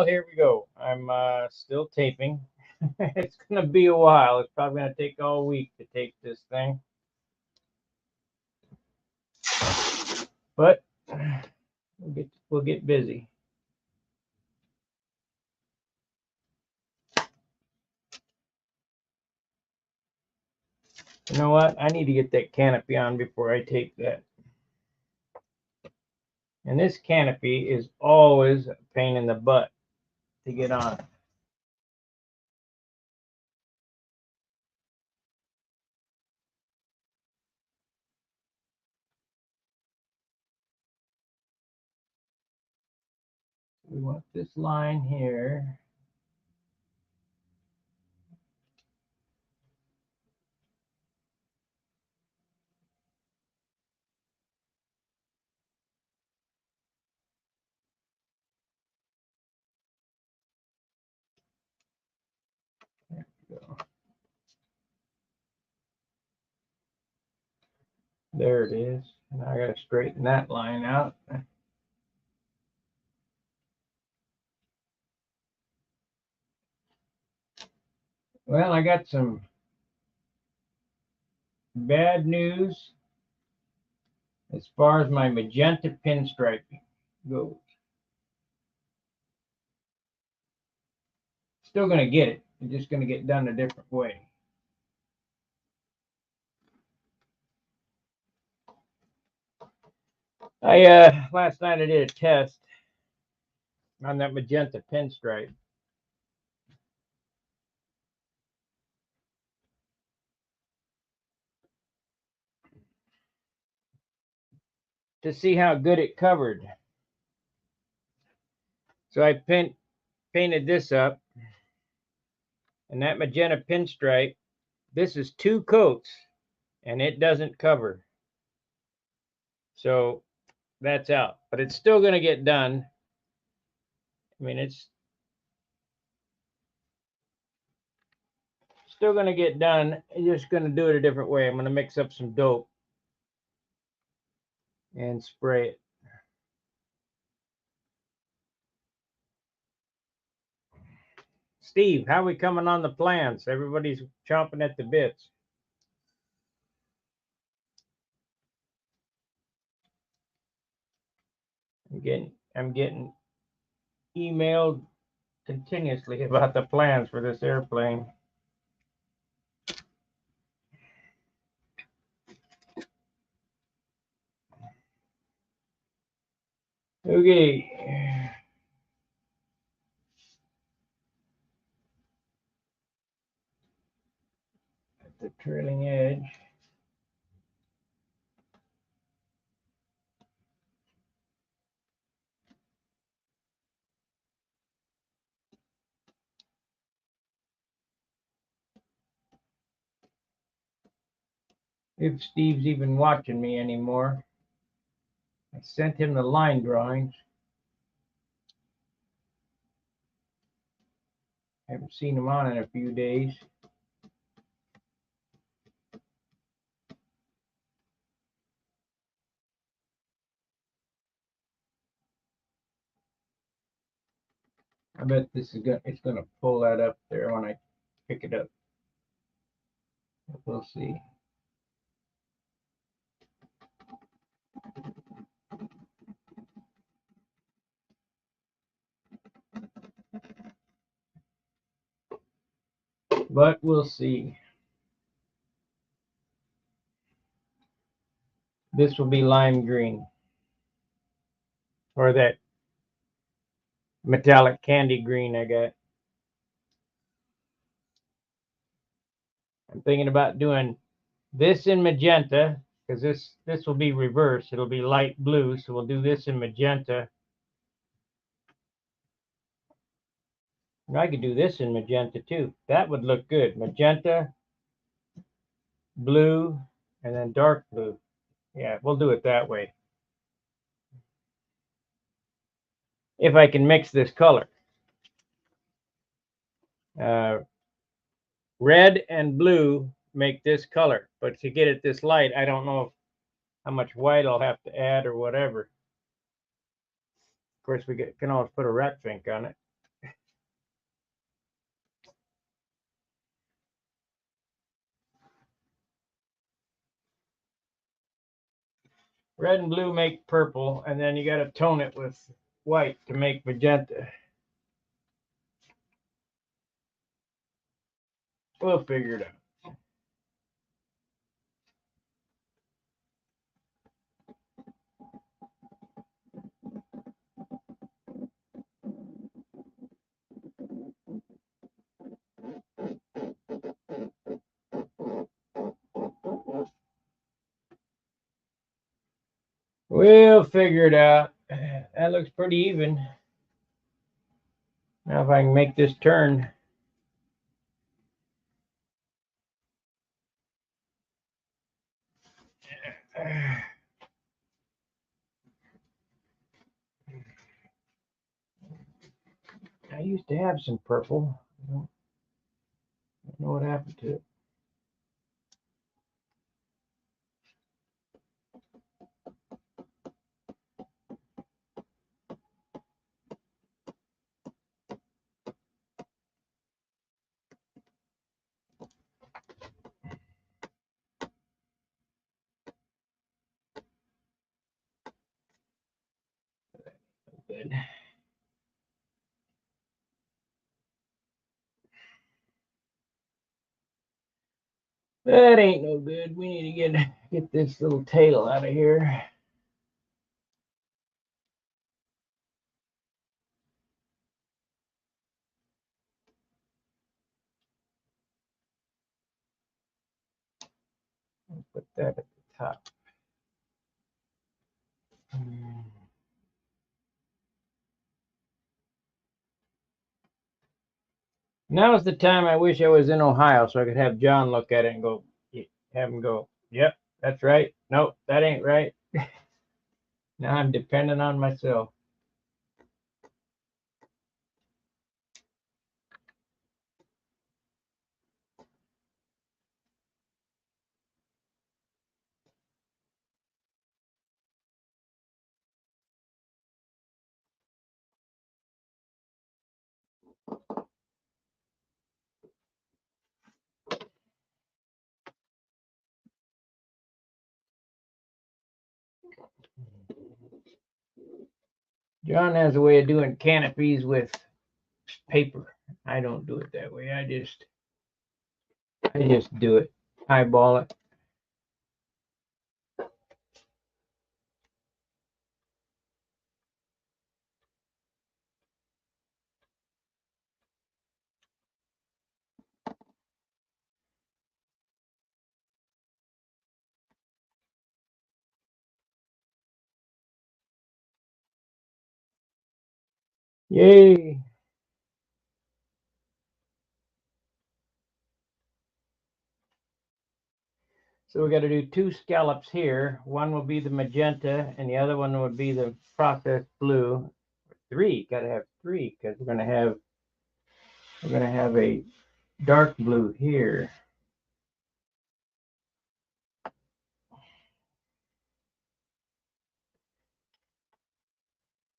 here we go. I'm still taping. It's going to be a while. It's probably going to take all week to tape this thing. But we'll get busy. You know what? I need to get that canopy on before I tape that. And this canopy is always a pain in the butt to get on. We want this line here. There we go. There it is. And I got to straighten that line out. Well, I got some bad news as far as my magenta pinstriping goes. Still going to get it. It's just going to get done a different way. Last night I did a test on that magenta pinstripe. To see how good it covered. So I painted this up, and that magenta pinstripe, this is 2 coats, and it doesn't cover. So that's out, but it's still going to get done. I mean, it's still going to get done. I'm just going to do it a different way. I'm going to mix up some dope and spray it. Steve, how are we coming on the plans? Everybody's chomping at the bits. I'm getting emailed continuously about the plans for this airplane. Okay. At the trailing edge. If Steve's even watching me anymore. I sent him the line drawings. Haven't seen him on in a few days. I bet it's gonna pull that up there when I pick it up. We'll see. But we'll see. This will be lime green, or that metallic candy green I got. I'm thinking about doing this in magenta, because this will be reversed. It'll be light blue, so we'll do this in magenta. I could do this in magenta too. That would look good. Magenta, blue, and then dark blue. Yeah, we'll do it that way. If I can mix this color. Red and blue make this color, but to get it this light, I don't know how much white I'll have to add or whatever. Of course, we can always put a rat fink on it. Red and blue make purple, and then you got to tone it with white to make magenta. We'll figure it out. We'll figure it out. That looks pretty even. Now if I can make this turn. I used to have some purple. I don't know what happened to it. Good. That ain't no good. We need to get this little tail out of here. I'll put that at the top. Now's the time I wish I was in Ohio so I could have John look at it and go, have him go, yep, that's right. Nope, that ain't right. Now I'm dependent on myself. John has a way of doing canopies with paper. I don't do it that way. I just do it. Eyeball it. Yay. So we got to do 2 scallops here. One will be the magenta, and the other one would be the processed blue. 3, got to have 3 because we're gonna have a dark blue here.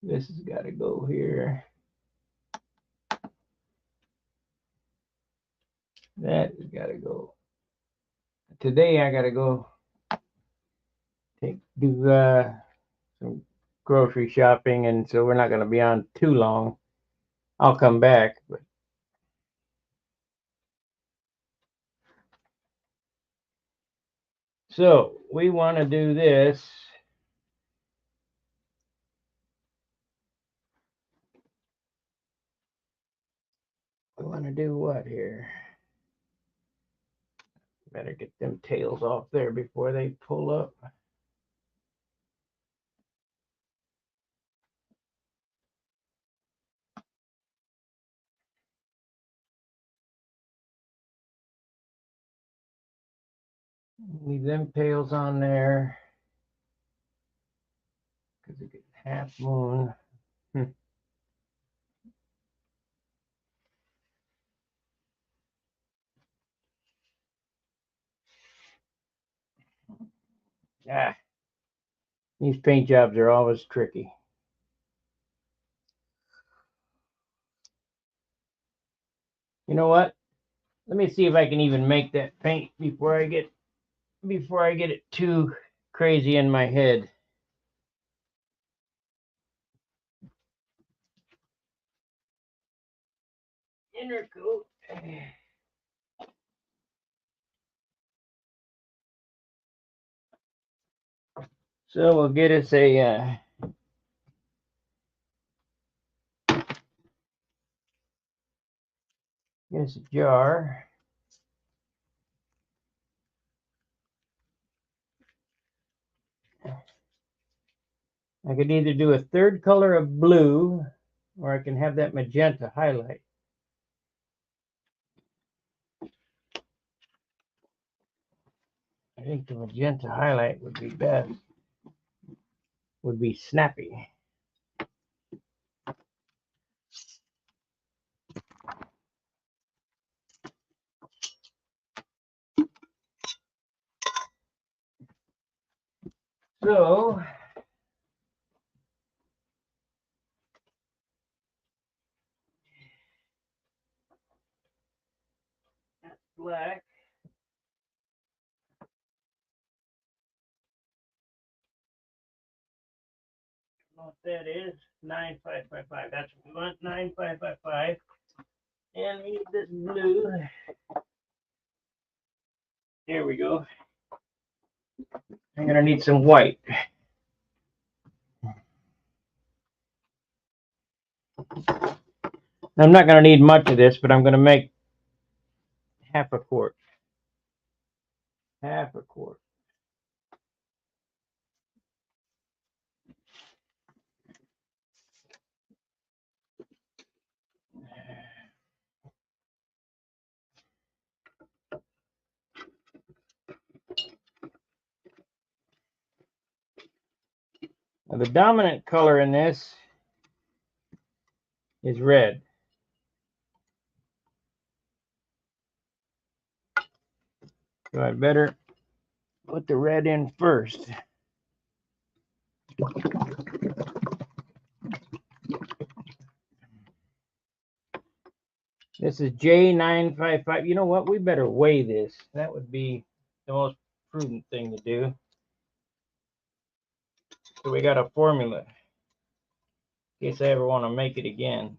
This has got to go here. That has got to go. Today I got to go do some grocery shopping, and so we're not going to be on too long. I'll come back, but so we want to do this. We want to do what here? Better get them tails off there before they pull up. Leave them tails on there because it gets half moon. Ah, these paint jobs are always tricky. You know what? Let me see if I can even make that paint before I get it too crazy in my head. inner coat. So we'll get us a jar. I could either do a third color of blue, or I can have that magenta highlight. I think the magenta highlight would be best. Would be snappy. So that's black. I don't know what that is. 9555. That's what we want. 9555. And we need this blue. There we go. I'm gonna need some white. I'm not gonna need much of this, but I'm gonna make half a quart. Half a quart. Now the dominant color in this is red. So I better put the red in first. This is J955. You know what? We better weigh this. That would be the most prudent thing to do. So we got a formula in case I ever want to make it again.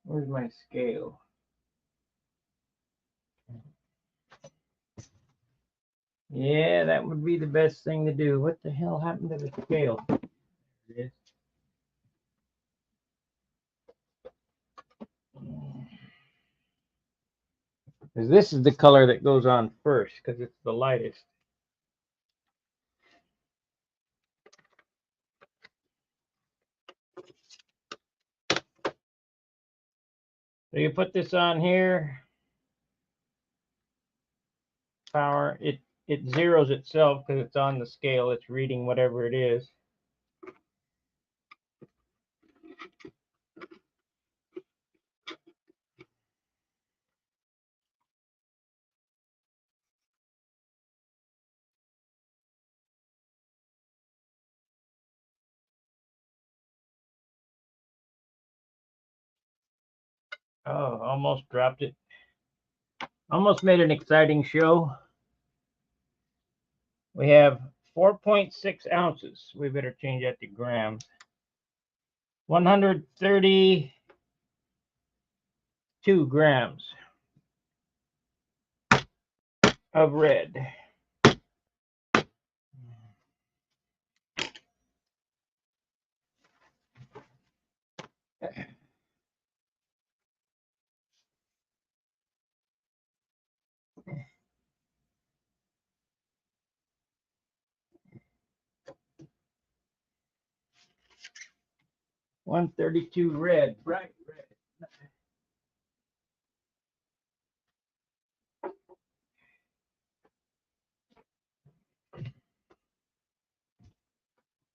Where's my scale? Yeah, that would be the best thing to do. What the hell happened to the scale? There because this is the color that goes on first because it's the lightest. So you put this on here, power, it zeroes itself because it's on the scale. It's reading whatever it is. Oh, almost dropped it. Almost made an exciting show. We have 4.6 ounces. We better change that to grams. 132 grams of red. $132 red, bright red.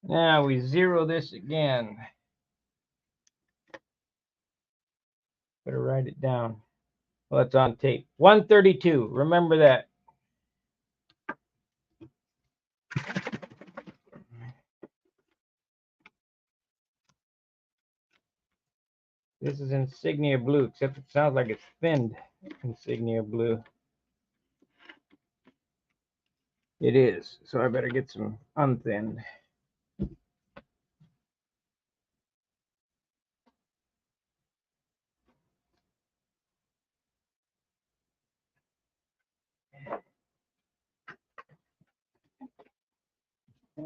Now we zero this again. Better write it down. Well, it's on tape. 132. Remember that. This is insignia blue, except it sounds like it's thinned insignia blue. It is, so I better get some unthinned.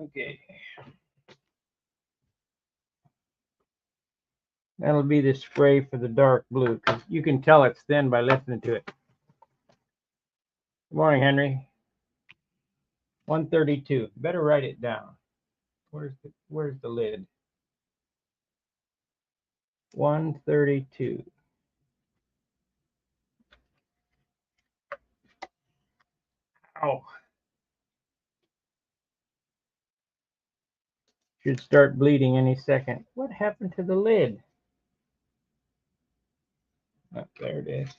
Okay. That'll be the spray for the dark blue, because you can tell it's thin by listening to it. Good morning, Henry. 132. Better write it down. Where's the lid? 132. Ow. Should start bleeding any second. What happened to the lid? Oh, there it is.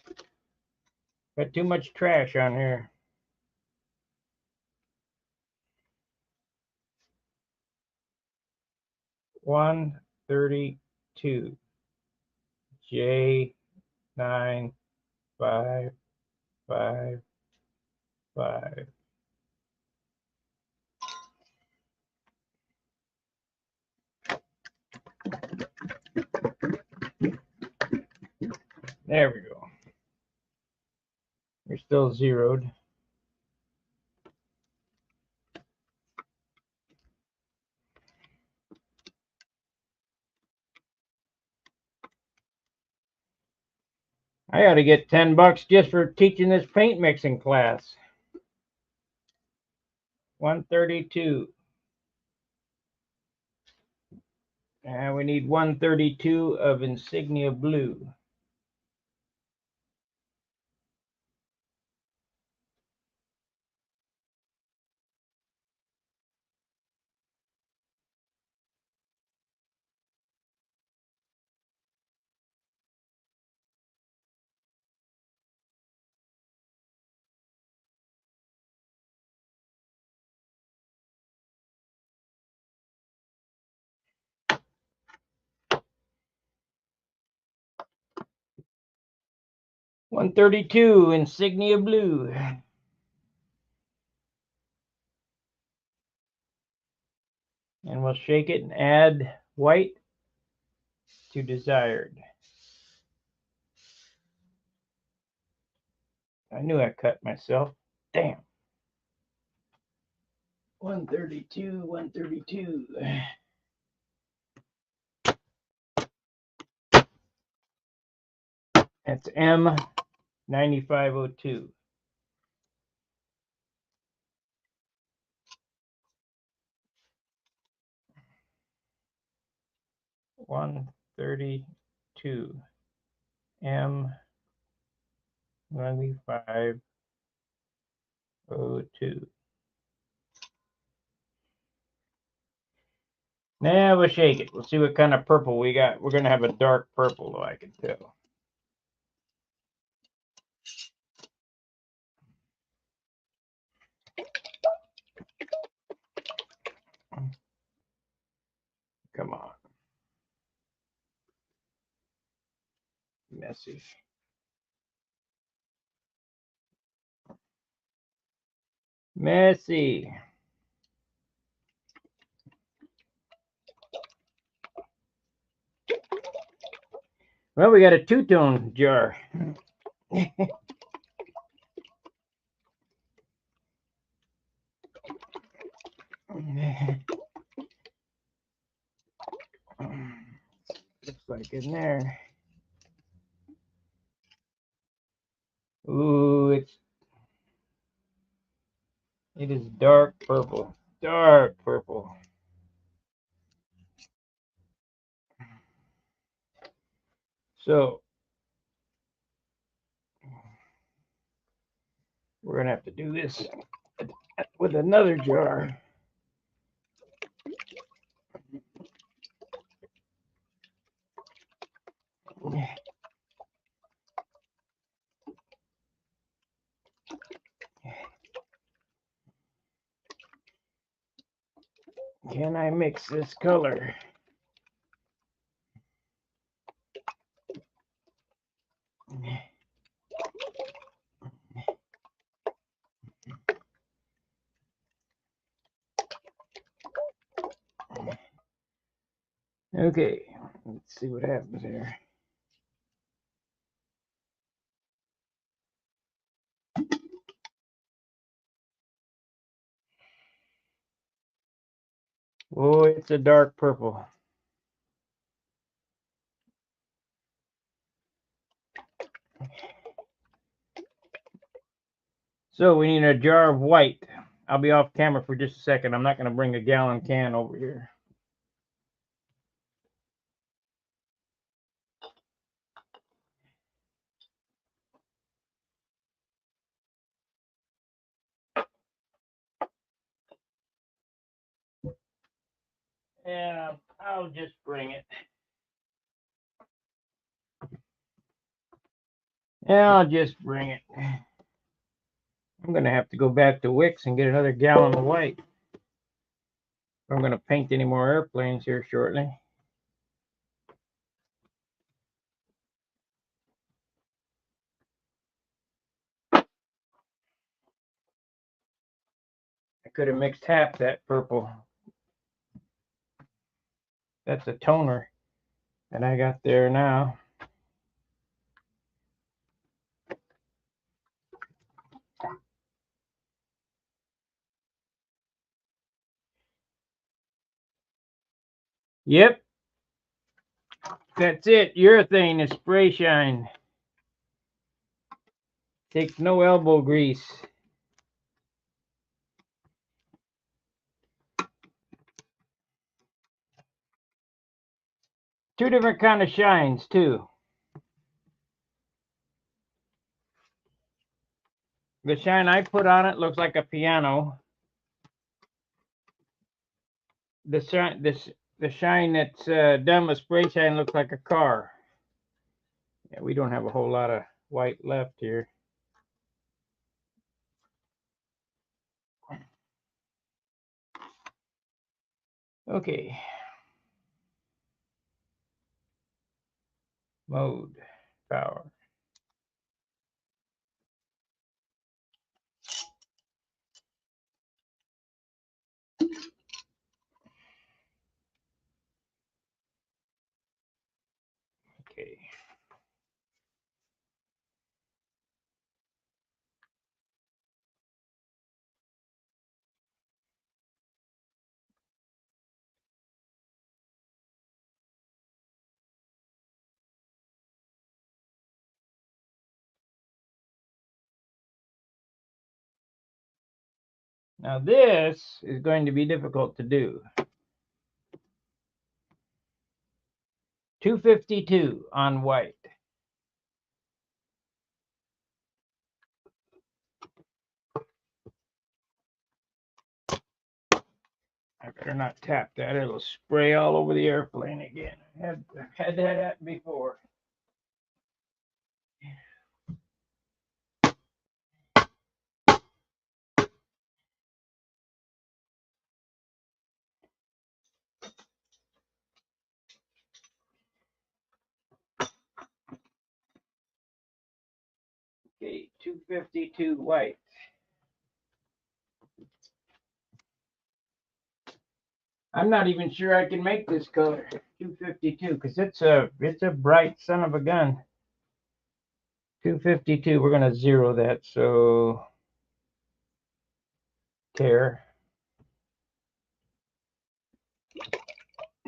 Got too much trash on here. 132. J9555. There we go. We're still zeroed. I ought to get $10 just for teaching this paint mixing class. 132. And we need 132 of Insignia Blue. $132 Insignia Blue. And we'll shake it and add white to desired. I knew I cut myself. Damn. 132, 132. That's M9502. $132 M9502. Now we'll shake it. We'll see what kind of purple we got. We're going to have a dark purple, though, I can tell. Come on. Messy. Messy. Well, we got a two-tone jar. Looks like in there. Ooh, it is dark purple. Dark purple. So we're gonna have to do this with another jar. Can I mix this color? Okay, let's see what happens here. Oh, it's a dark purple. So we need a jar of white. I'll be off camera for just a second. I'm not going to bring a gallon can over here. Yeah, I'll just bring it. Yeah, I'll just bring it. I'm going to have to go back to Wix and get another gallon of white. I'm going to paint any more airplanes here shortly. I could have mixed half that purple. That's a toner that I got there now. Yep, that's it. Urethane is spray shine. Takes no elbow grease. Two different kind of shines too. The shine I put on it looks like a piano. The shine that's done with spray shine looks like a car. Yeah, we don't have a whole lot of white left here. Okay. Mode. Power. Okay. Now this is going to be difficult to do. 252 on white. I better not tap that. It'll spray all over the airplane again. I've had that happen before. Okay, 252 white. I'm not even sure I can make this color 252 because it's a bright son of a gun. 252. We're gonna zero that. So tear.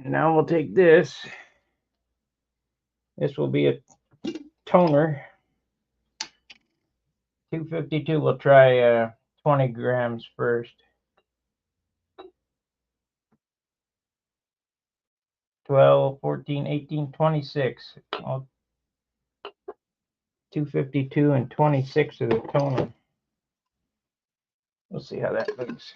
Now we'll take this. This will be a toner. 252. We'll try 20 grams first. 12, 14, 18, 26. 252 and 26 of the toner. We'll see how that looks.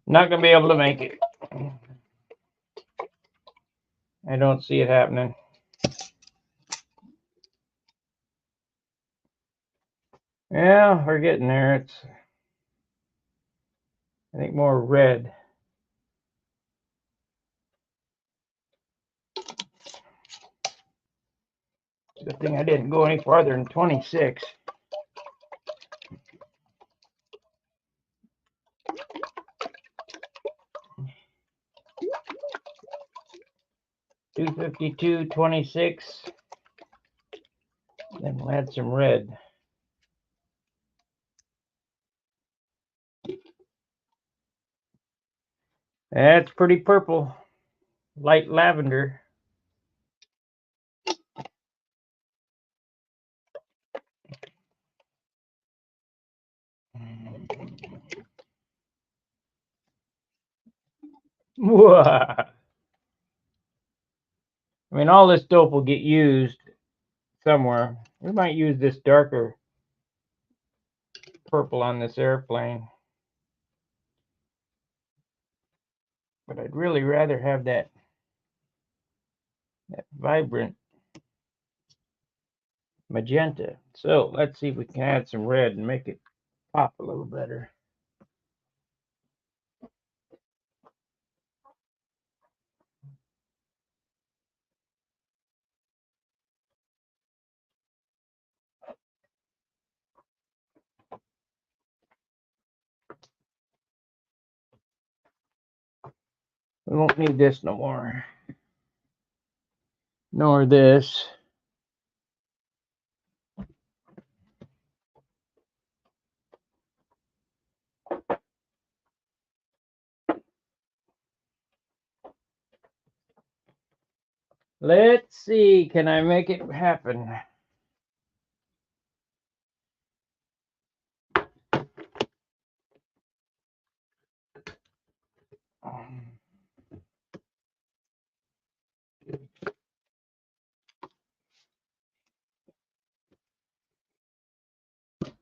Not going to be able to make it. I don't see it happening. Yeah, we're getting there. It's, I think, more red. Good thing I didn't go any farther than 26. $252, 26. Then we'll add some red. That's pretty purple. Light lavender. I mean, all this dope will get used somewhere. We might use this darker purple on this airplane. But I'd really rather have that vibrant magenta. So let's see if we can add some red and make it pop a little better. We won't need this no more. Nor this. Let's see, can I make it happen?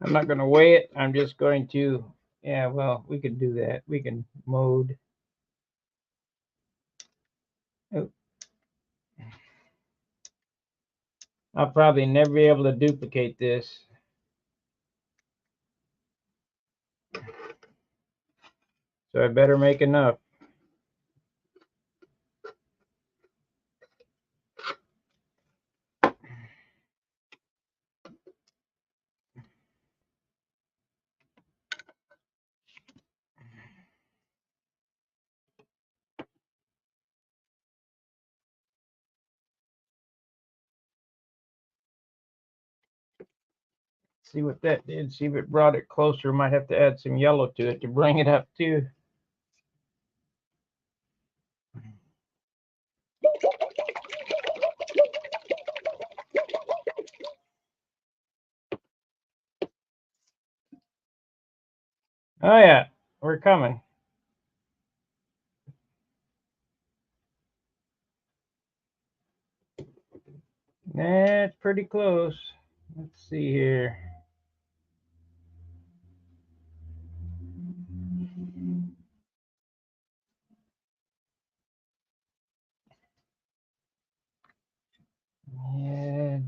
I'm not going to weigh it. I'm just going to, yeah, well, we can do that. We can mode. Oh, I'll probably never be able to duplicate this. So I better make enough. See what that did. See if it brought it closer. Might have to add some yellow to it to bring it up too. Oh yeah, we're coming. That's pretty close. Let's see here. Yeah.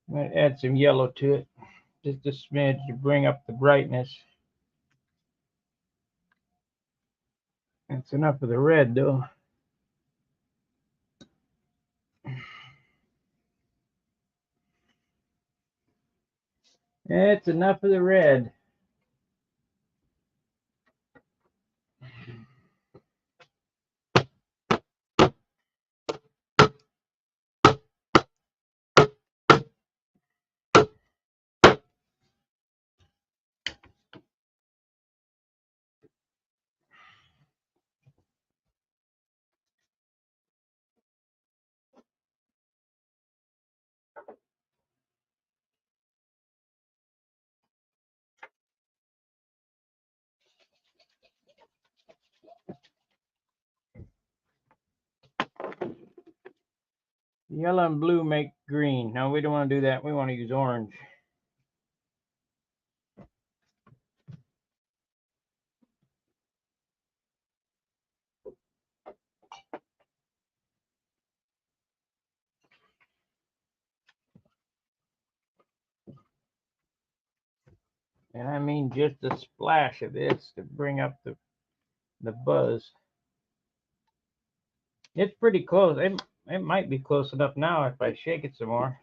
Might add some yellow to it. Just a smidge to bring up the brightness. That's enough of the red though. That's enough of the red. Yellow and blue make green. No, we don't want to do that. We want to use orange. And I mean just a splash of this to bring up the buzz. It's pretty close. It might be close enough now if I shake it some more.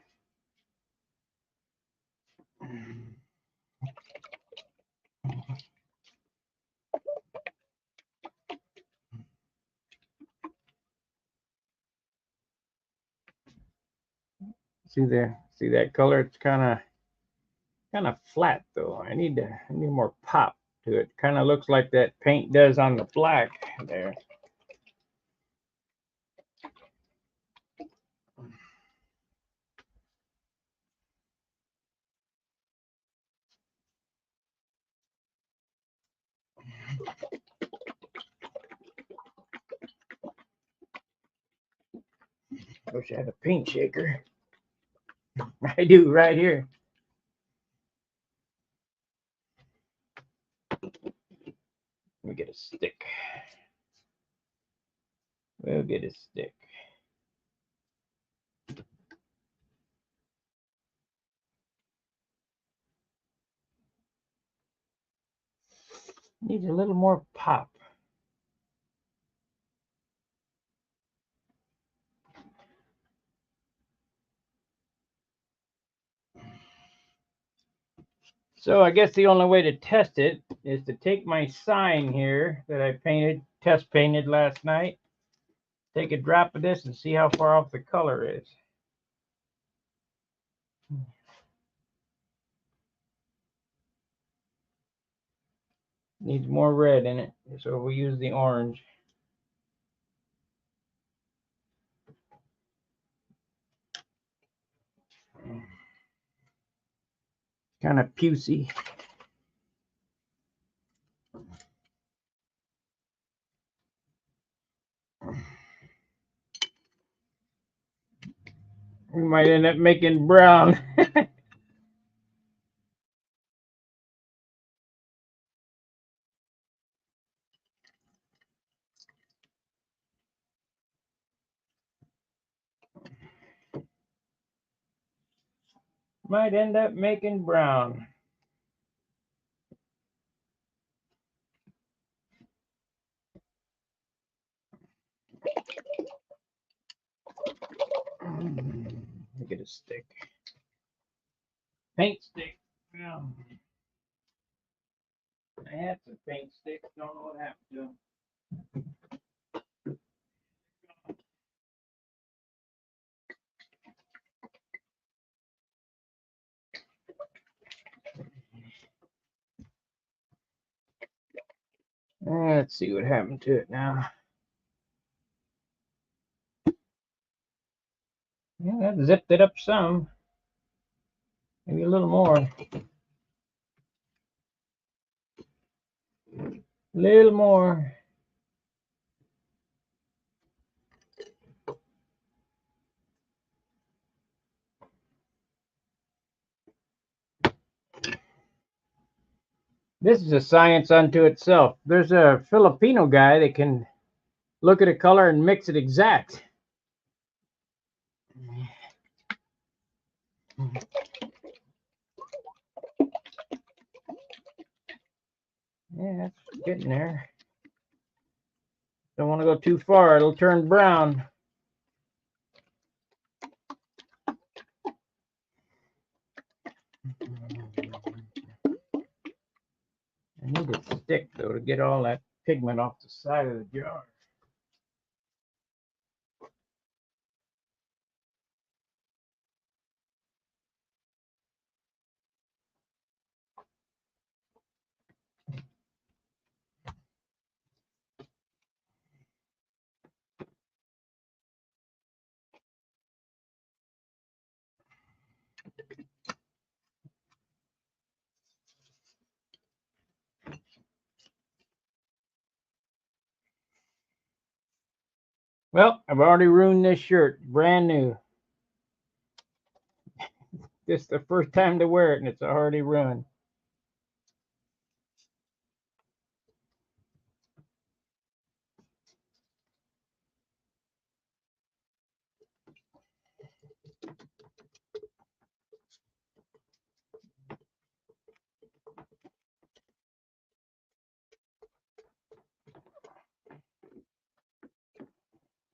See there? See that color? It's kind kind of flat though. I need more pop to it. Kind of looks like that paint does on the black there. Wish I had a paint shaker. I do right here. Let me get a stick. We'll get a stick. Needs a little more pop. So I guess the only way to test it is to take my sign here that I test painted last night, take a drop of this and see how far off the color is. Needs more red in it, so we'll use the orange. Kind of pucy. We might end up making brown. Might end up making brown. Look at a stick. Paint stick. Yeah. I had some paint sticks. Don't know what happened to them. Let's see what happened to it now. Yeah, that zipped it up some. Maybe a little more. A little more. This is a science unto itself. There's a Filipino guy that can look at a color and mix it exact. Yeah, that's getting there. Don't want to go too far. It'll turn brown. I need a stick, though, to get all that pigment off the side of the jar. Well, I've already ruined this shirt. Brand new. This is the first time to wear it, and it's already ruined.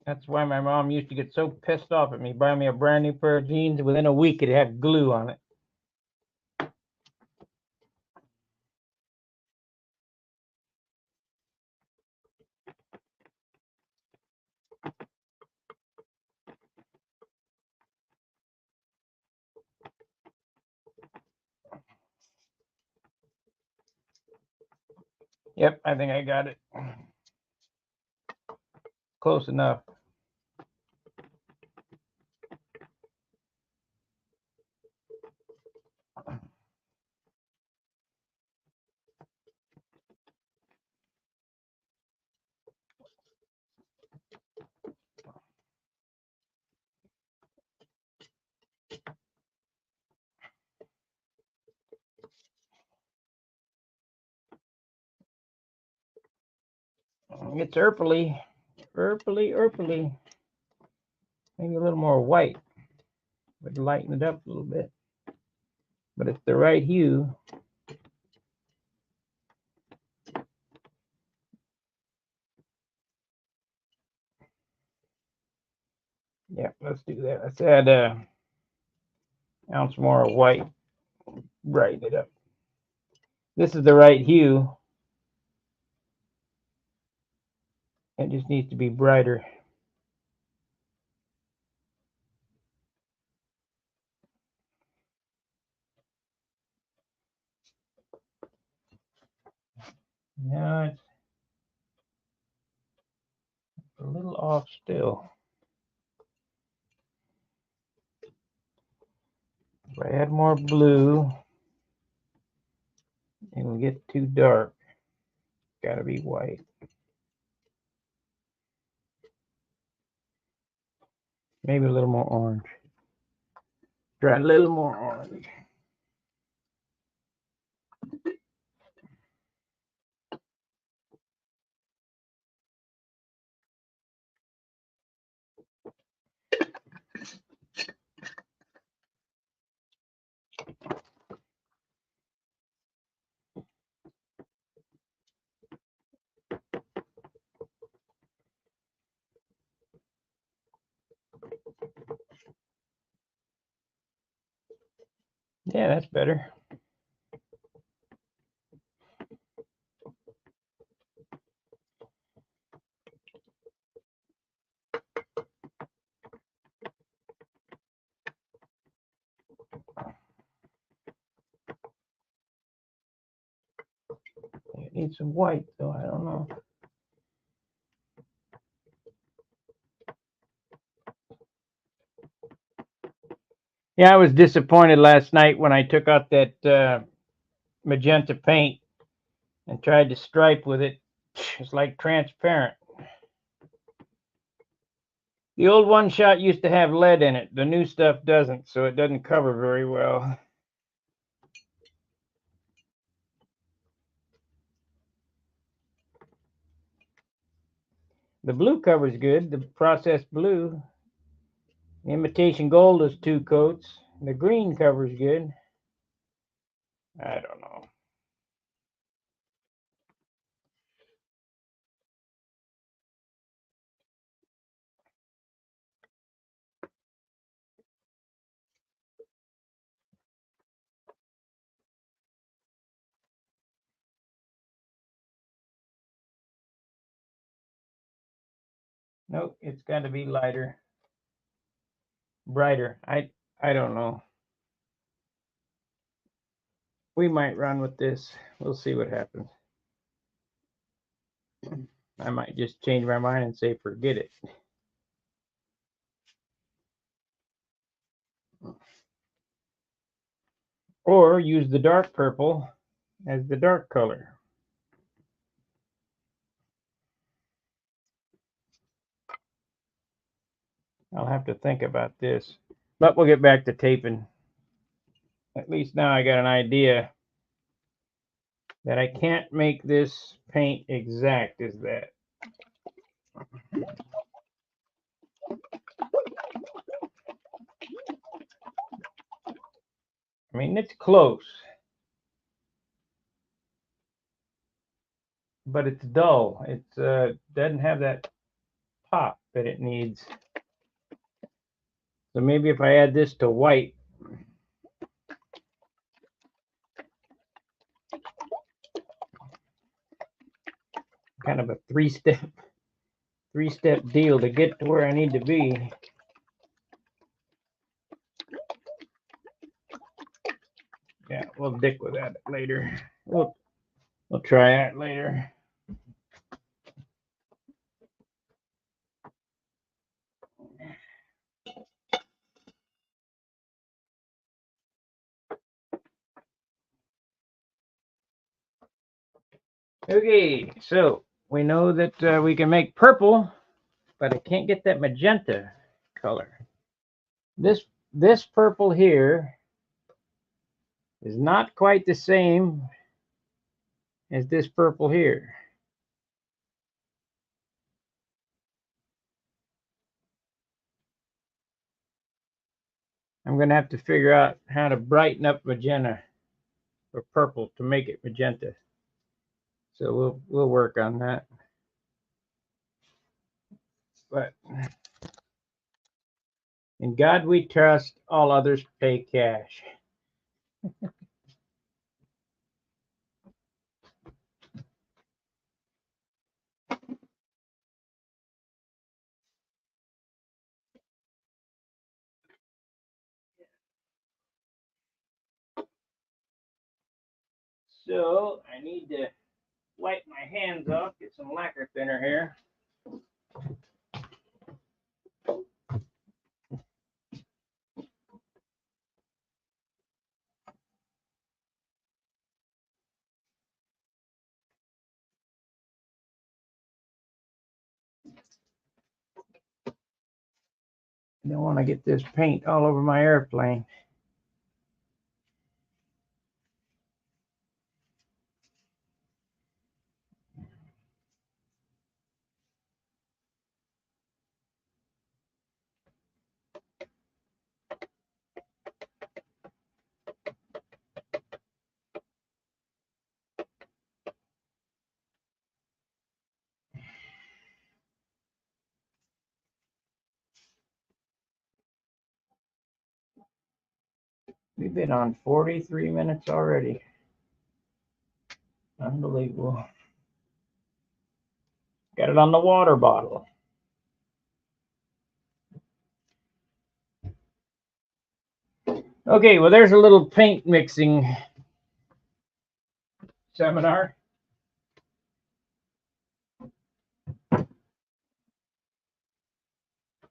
That's why my mom used to get so pissed off at me, buying me a brand new pair of jeans. Within a week, it had glue on it. Yep, I think I got it. Close enough. It's purpley, purpley. Maybe a little more white. Would lighten it up a little bit. But it's the right hue. Yeah, let's do that. Let's add an ounce more of white. Brighten it up. This is the right hue. It just needs to be brighter. Now it's a little off still. If I add more blue, it'll get too dark. Gotta be white. Maybe a little more orange. Try a little more orange. Yeah, that's better. It needs some white, though. I don't know. Yeah, I was disappointed last night when I took out that magenta paint and tried to stripe with it. It's like transparent. The old one shot used to have lead in it. The new stuff doesn't, so it doesn't cover very well. The blue cover's good. The processed blue. Imitation gold is 2 coats. The green cover's good. I don't know. Nope, it's got to be lighter, brighter. I don't know. We might run with this. We'll see what happens. I might just change my mind and say forget it. Or use the dark purple as the dark color. I'll have to think about this. But we'll get back to taping. At least now I got an idea that I can't make this paint exact as that. I mean, it's close, but it's dull. It doesn't have that pop that it needs. So maybe if I add this to white, kind of a three-step deal to get to where I need to be. Yeah, we'll dick with that later. We'll try that later. Okay, so we know that we can make purple, but I can't get that magenta color. This purple here is not quite the same as this purple here. I'm going to have to figure out how to brighten up magenta or purple to make it magenta. So we'll work on that. But in God we trust, all others pay cash. So I need to wipe my hands off, get some lacquer thinner here. I don't want to get this paint all over my airplane. We've been on 43 minutes already. Unbelievable. Got it on the water bottle. Okay, well, there's a little paint mixing seminar.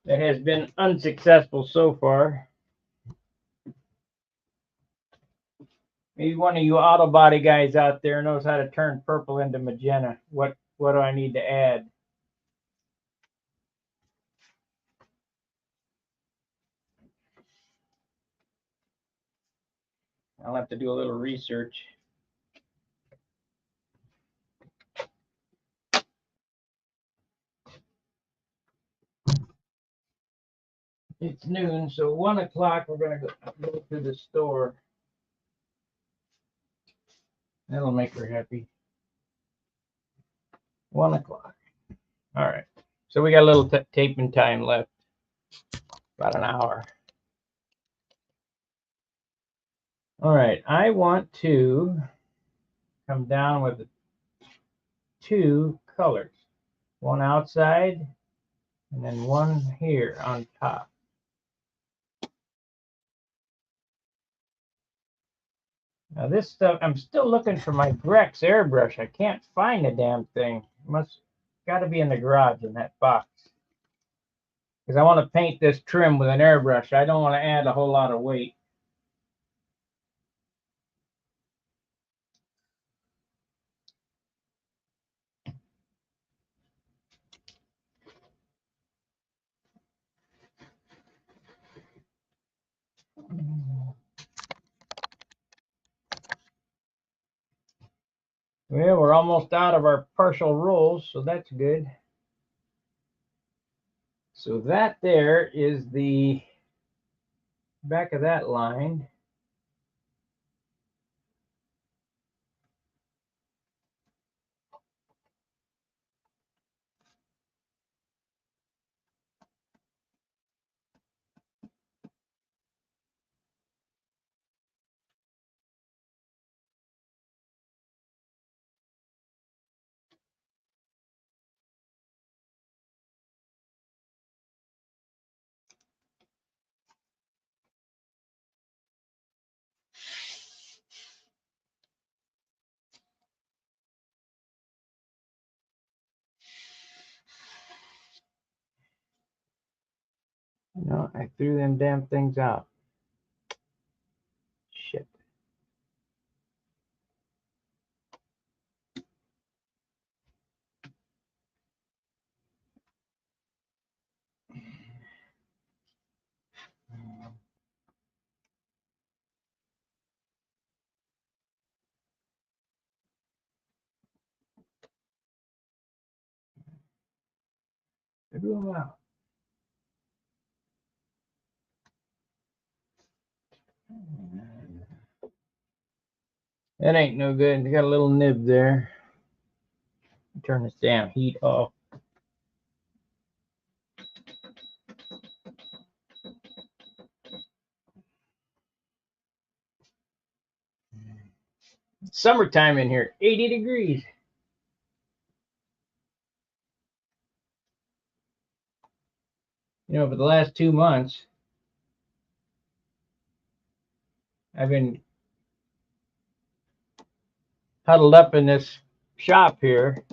That has been unsuccessful so far. Maybe one of you auto body guys out there knows how to turn purple into magenta. What do I need to add? I'll have to do a little research. It's noon, so 1 o'clock we're gonna go to the store. That'll make her happy. 1 o'clock. All right. So we got a little taping time left. About an hour. All right. I want to come down with 2 colors. One outside and then one here on top. Now this stuff, I'm still looking for my Grex airbrush. I can't find the damn thing. Got to be in the garage in that box. Because I want to paint this trim with an airbrush. I don't want to add a whole lot of weight. Well, we're almost out of our partial rolls, so that's good. So that there is the back of that line. No, I threw them damn things out. Shit. I threw them out. That ain't no good. They got a little nib there. Turn this damn heat off. It's summertime in here, 80 degrees. You know, for the last 2 months, I've been huddled up in this shop here,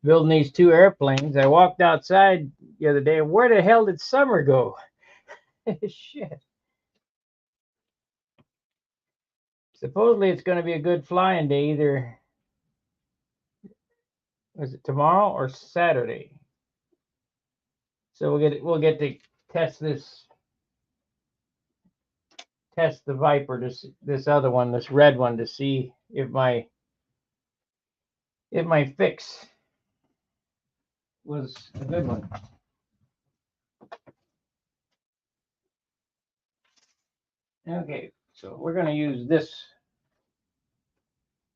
building these two airplanes. I walked outside the other day. Where the hell did summer go? Shit. Supposedly it's going to be a good flying day, either was it tomorrow or Saturday. So we'll get to test the Viper, this other one, this red one, to see if my fix was a good one. Okay, so we're going to use this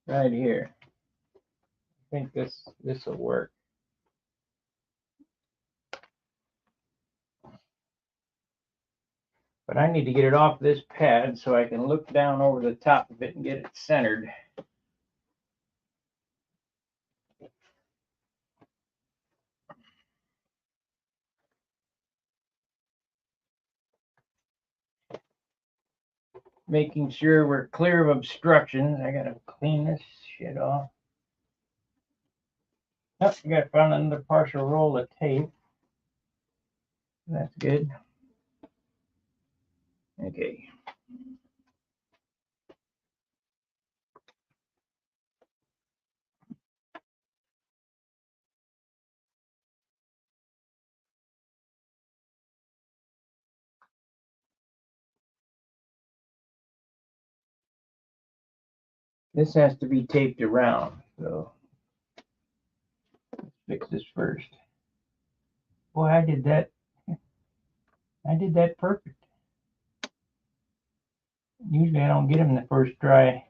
right here. I think this will work. But I need to get it off this pad so I can look down over the top of it and get it centered. Making sure we're clear of obstructions. I gotta clean this shit off. Oh, I got found another partial roll of tape. That's good. Okay. This has to be taped around, so let's fix this first. Boy, I did that perfect. Usually I don't get them the first try.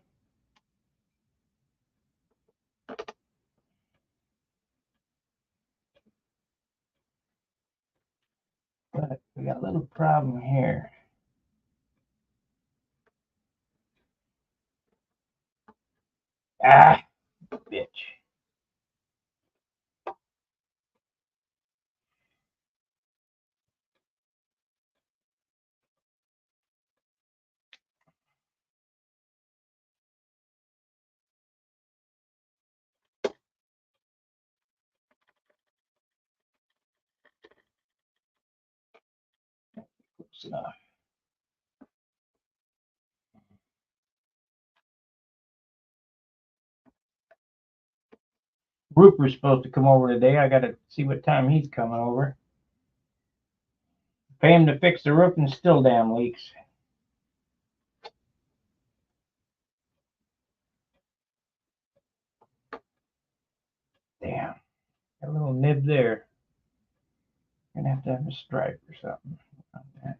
But we got a little problem here. Ah, bitch. Close enough. Rupert's supposed to come over today. I gotta see what time he's coming over. Pay him to fix the roof and still damn leaks. Damn. Got a little nib there. Gonna have to have a stripe or something on that.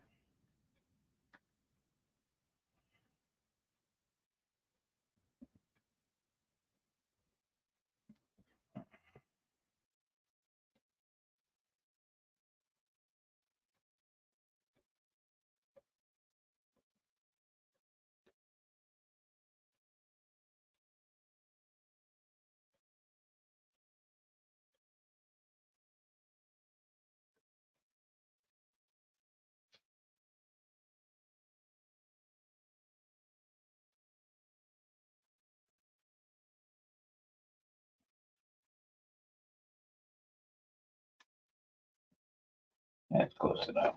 That's close enough.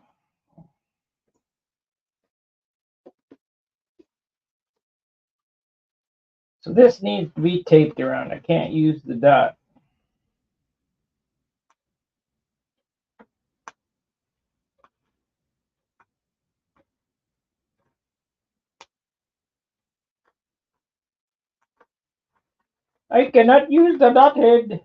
So this needs to be taped around. I can't use the dot. I cannot use the dot head.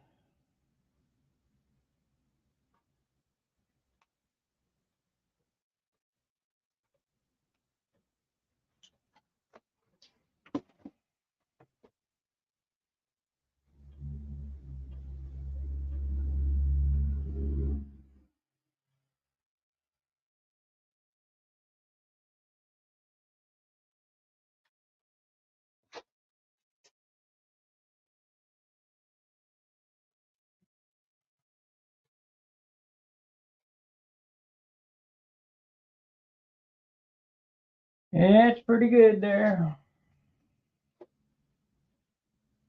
Yeah, it's pretty good there.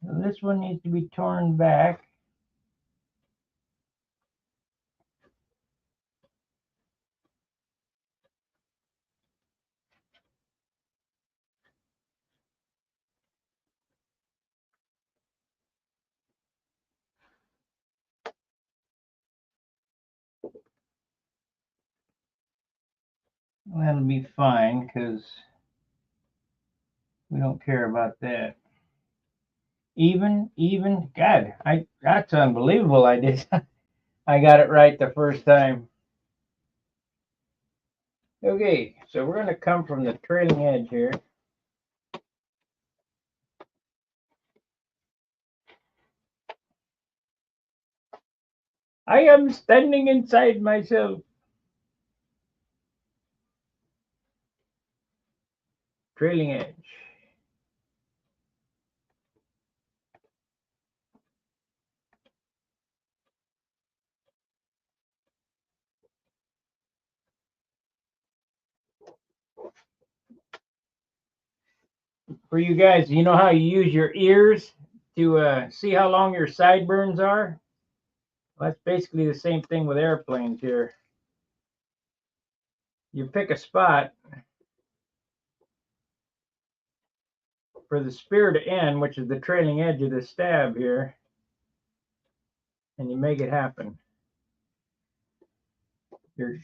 Now this one needs to be torn back. That'll be fine because we don't care about that. Even, God, that's unbelievable. I did, I got it right the first time. Okay, so we're going to come from the trailing edge here. I am standing inside myself. Trailing edge. For you guys, you know how you use your ears to see how long your sideburns are? Well, that's basically the same thing with airplanes here. You pick a spot for the spear to end, which is the trailing edge of the stab here, and you make it happen. You're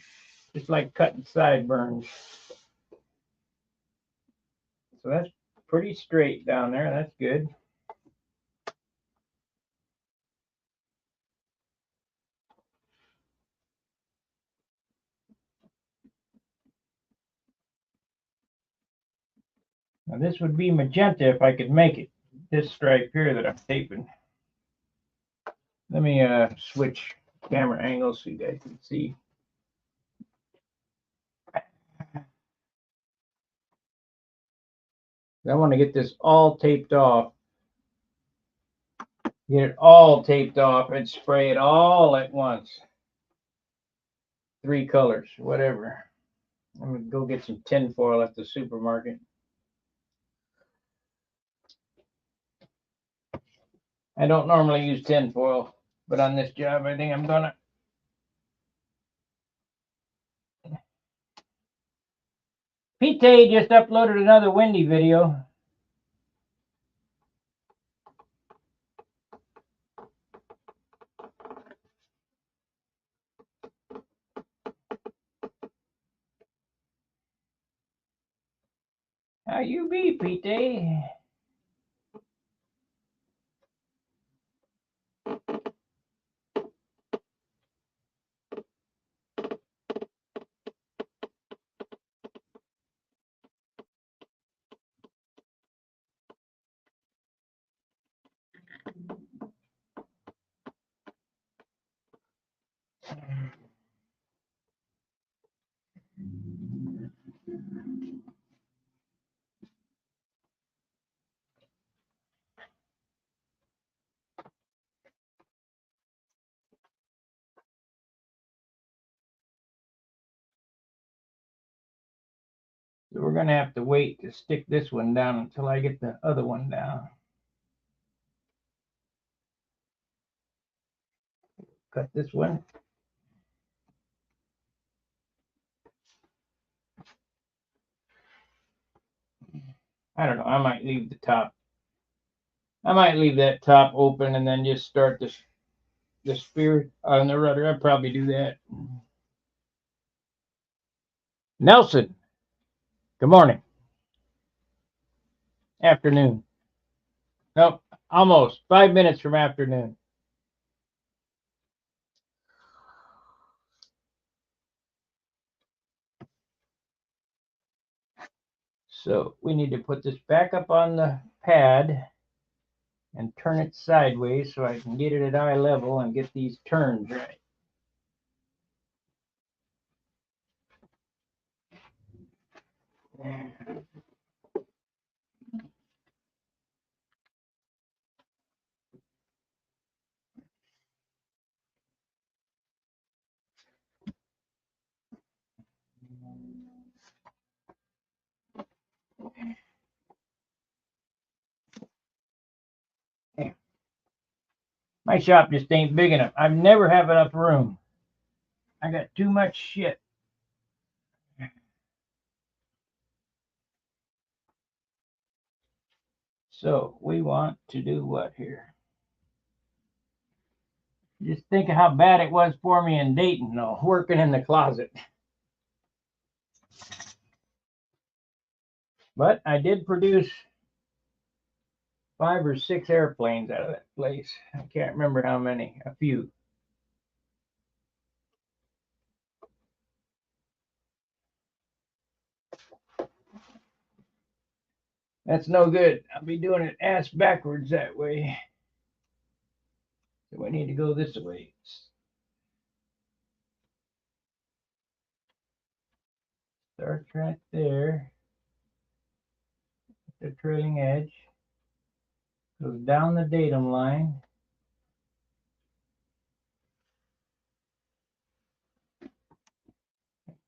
just like cutting sideburns. So that's pretty straight down there. That's good. Now this would be magenta if I could make it. This stripe here that I'm taping. Let me switch camera angles so you guys can see. I want to get this all taped off. Get it all taped off and spray it all at once. 3 colors, whatever. I'm going to go get some tin foil at the supermarket. I don't normally use tin foil, but on this job, I think I'm going to. Pete just uploaded another Wendy video. How you be, Pete? So we're going to have to wait to stick this one down until I get the other one down. Cut this one. I don't know. I might leave the top I might leave that top open and then just start the spear on the rudder. I'd probably do that. Nelson, good morning. Afternoon. Nope, almost 5 minutes from afternoon. So we need to put this back up on the pad and turn it sideways so I can get it at eye level and get these turns right. My shop just ain't big enough. I never have enough room. I got too much shit. So we want to do what here? Just think of how bad it was for me in Dayton, though, working in the closet. But I did produce 5 or 6 airplanes out of that place. I can't remember how many. A few. That's no good. I'll be doing it ass backwards that way. So we need to go this way. Starts right there. The trailing edge. Goes down the datum line.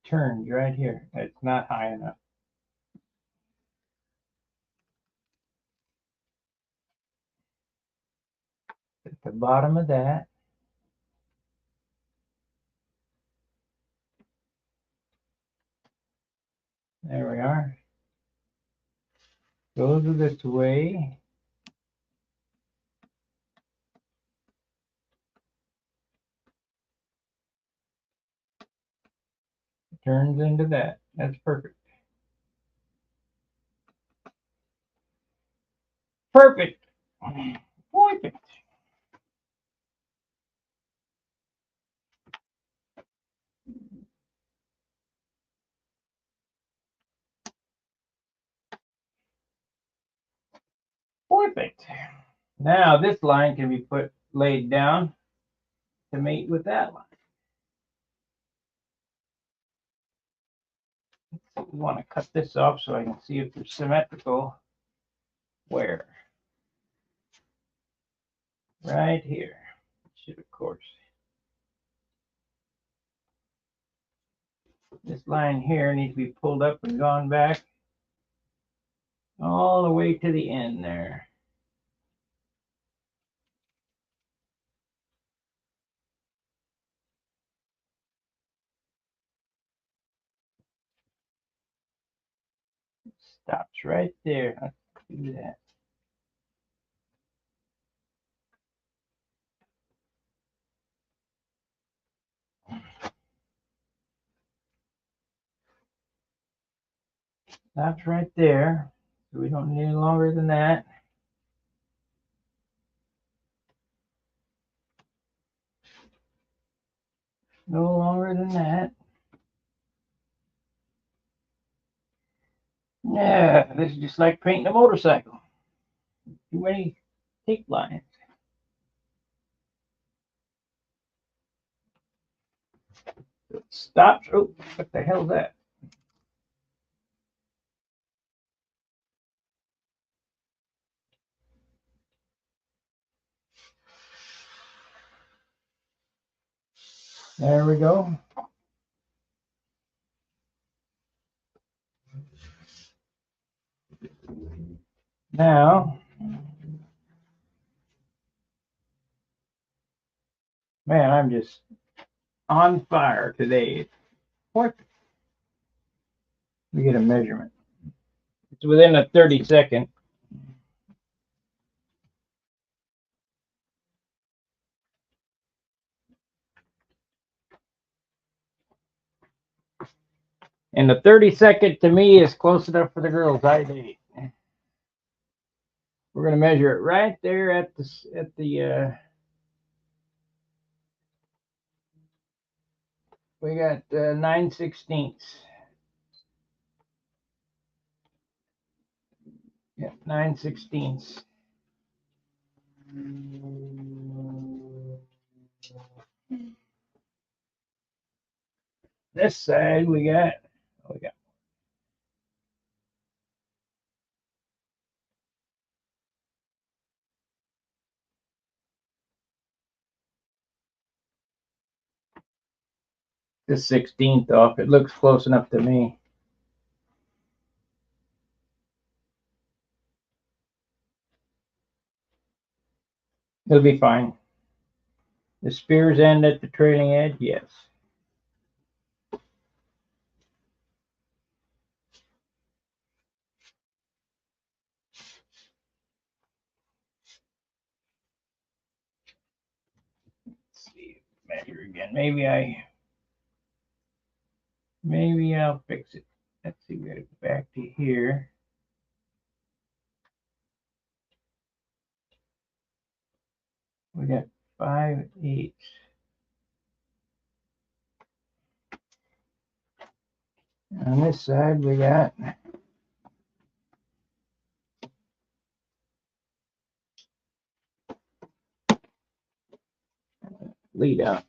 Turns right here. It's not high enough. At the bottom of that. There we are. Goes this way. Turns into that. That's perfect. Perfect. Perfect. Perfect. Now this line can be laid down to mate with that line. We want to cut this off so I can see if they're symmetrical. Where? Right here. Should, of course. This line here needs to be pulled up and gone back all the way to the end there. Stops right there. Let's do that. Stops right there. So we don't need any longer than that. No longer than that. Yeah, this is just like painting a motorcycle. Too many tape lines. It stops. Oh, what the hell is that? There we go. Now, man, I'm just on fire today. What? We get a measurement. It's within a 30-second. And the 30-second to me is close enough for the girls. I think. We're going to measure it right there at the we got 9/16. Yeah, 9/16. This side we got the 16th off. It looks close enough to me. It'll be fine. The spears end at the trailing edge, yes. Let's see, measure again. Maybe I'll fix it. Let's see, we gotta go back to here. We got 5/8. On this side, we got lead out.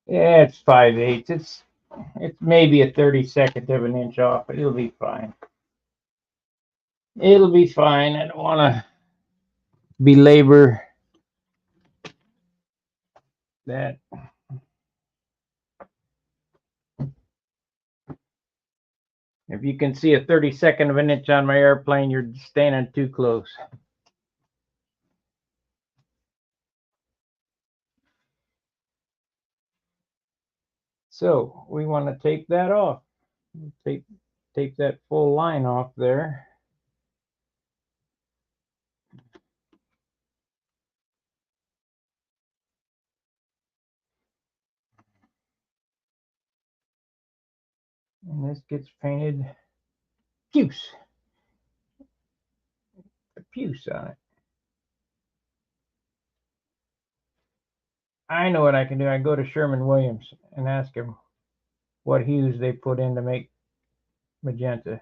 Yeah, it's 5/8. It's maybe a 32nd of an inch off, but it'll be fine. It'll be fine. I don't want to belabor that. If you can see a 32nd of an inch on my airplane, you're standing too close. So we want to tape that off. Tape that full line off there. And this gets painted puce. A puce on it. I know what I can do. I go to Sherman-Williams and ask him what hues they put in to make magenta.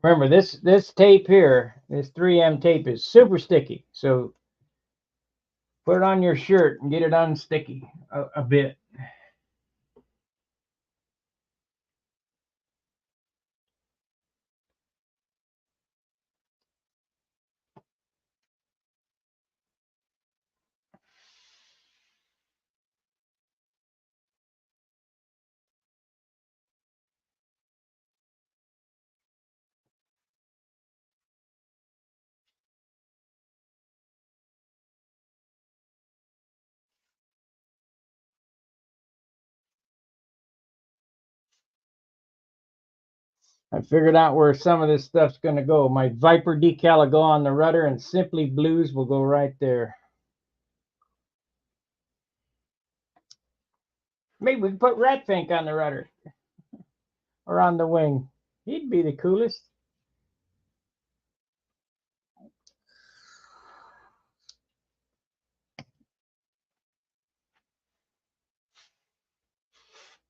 Remember, this tape here, this 3M tape is super sticky. So put it on your shirt and get it unsticky a bit. I figured out where some of this stuff's going to go. My Viper decal will go on the rudder, and Simply Blues will go right there. Maybe we can put Rat Fink on the rudder or on the wing. He'd be the coolest.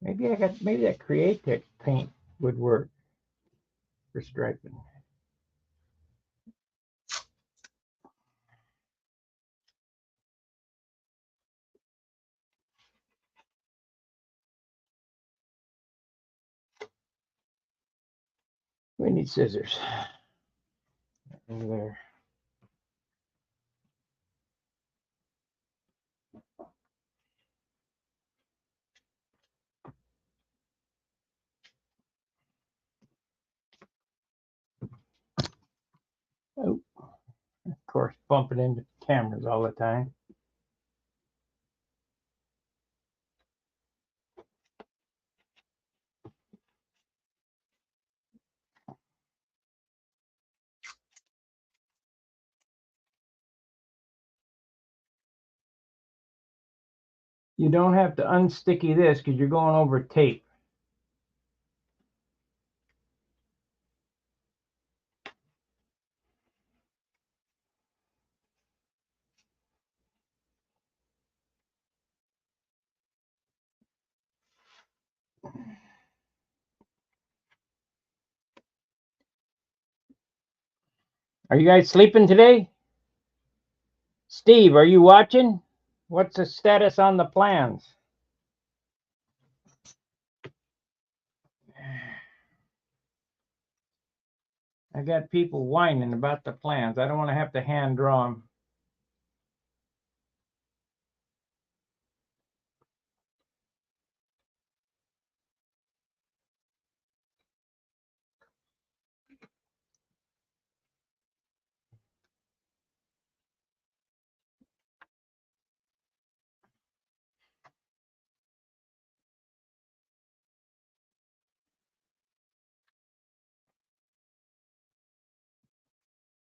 Maybe that Createx paint would work for striping. We need scissors. Over there. course, bumping into cameras all the time. You don't have to unsticky this because you're going over tape. Are you guys sleeping today? Steve, are you watching? What's the status on the plans? I got people whining about the plans. I don't want to have to hand draw them.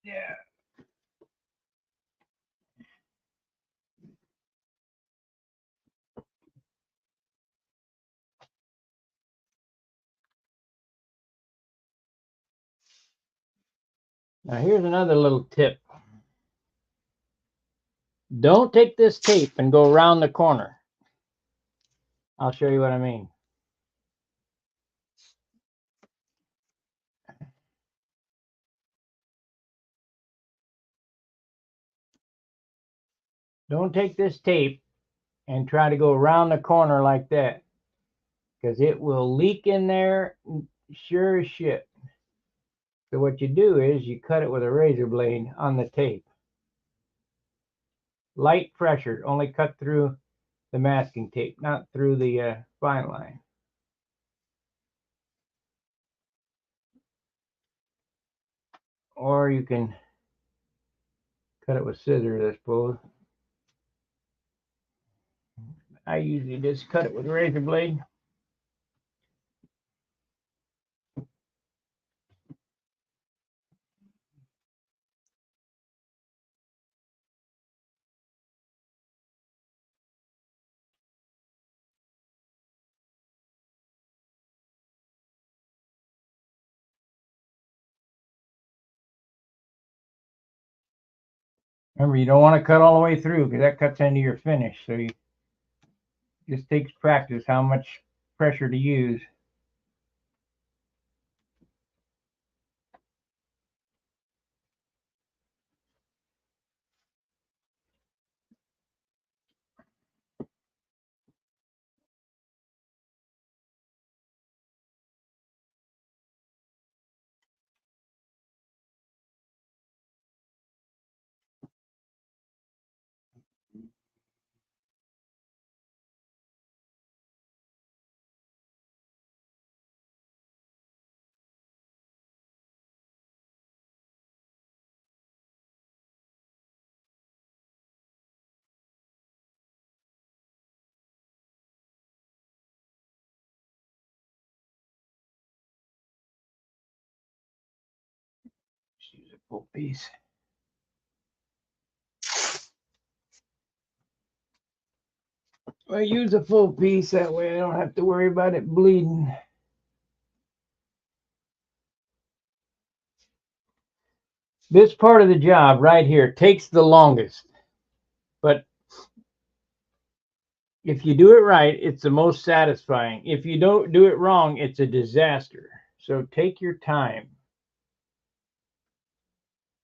Yeah. Now here's another little tip. Don't take this tape and go around the corner. I'll show you what I mean. Don't take this tape and try to go around the corner like that, because it will leak in there sure as shit. So what you do is you cut it with a razor blade on the tape. Light pressure, only cut through the masking tape, not through the fine line. Or you can cut it with scissors, I suppose. I usually just cut it with a razor blade. Remember, you don't want to cut all the way through because that cuts into your finish. So you just takes practice how much pressure to use. Just use a full piece. I use a full piece, that way I don't have to worry about it bleeding. This part of the job right here takes the longest, but if you do it right, it's the most satisfying. If you don't do it wrong, it's a disaster. So take your time.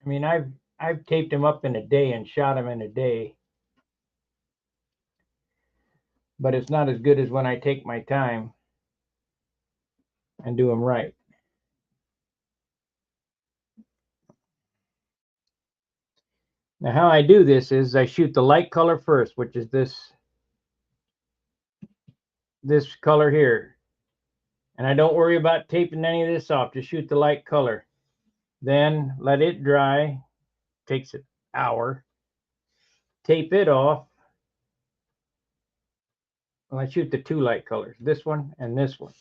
I mean, I've taped them up in a day and shot them in a day, but it's not as good as when I take my time and do them right. Now, how I do this is I shoot the light color first, which is this color here. And I don't worry about taping any of this off, just shoot the light color. Then let it dry. Takes it hour. Tape it off. Well, I shoot the two light colors, this one and this one.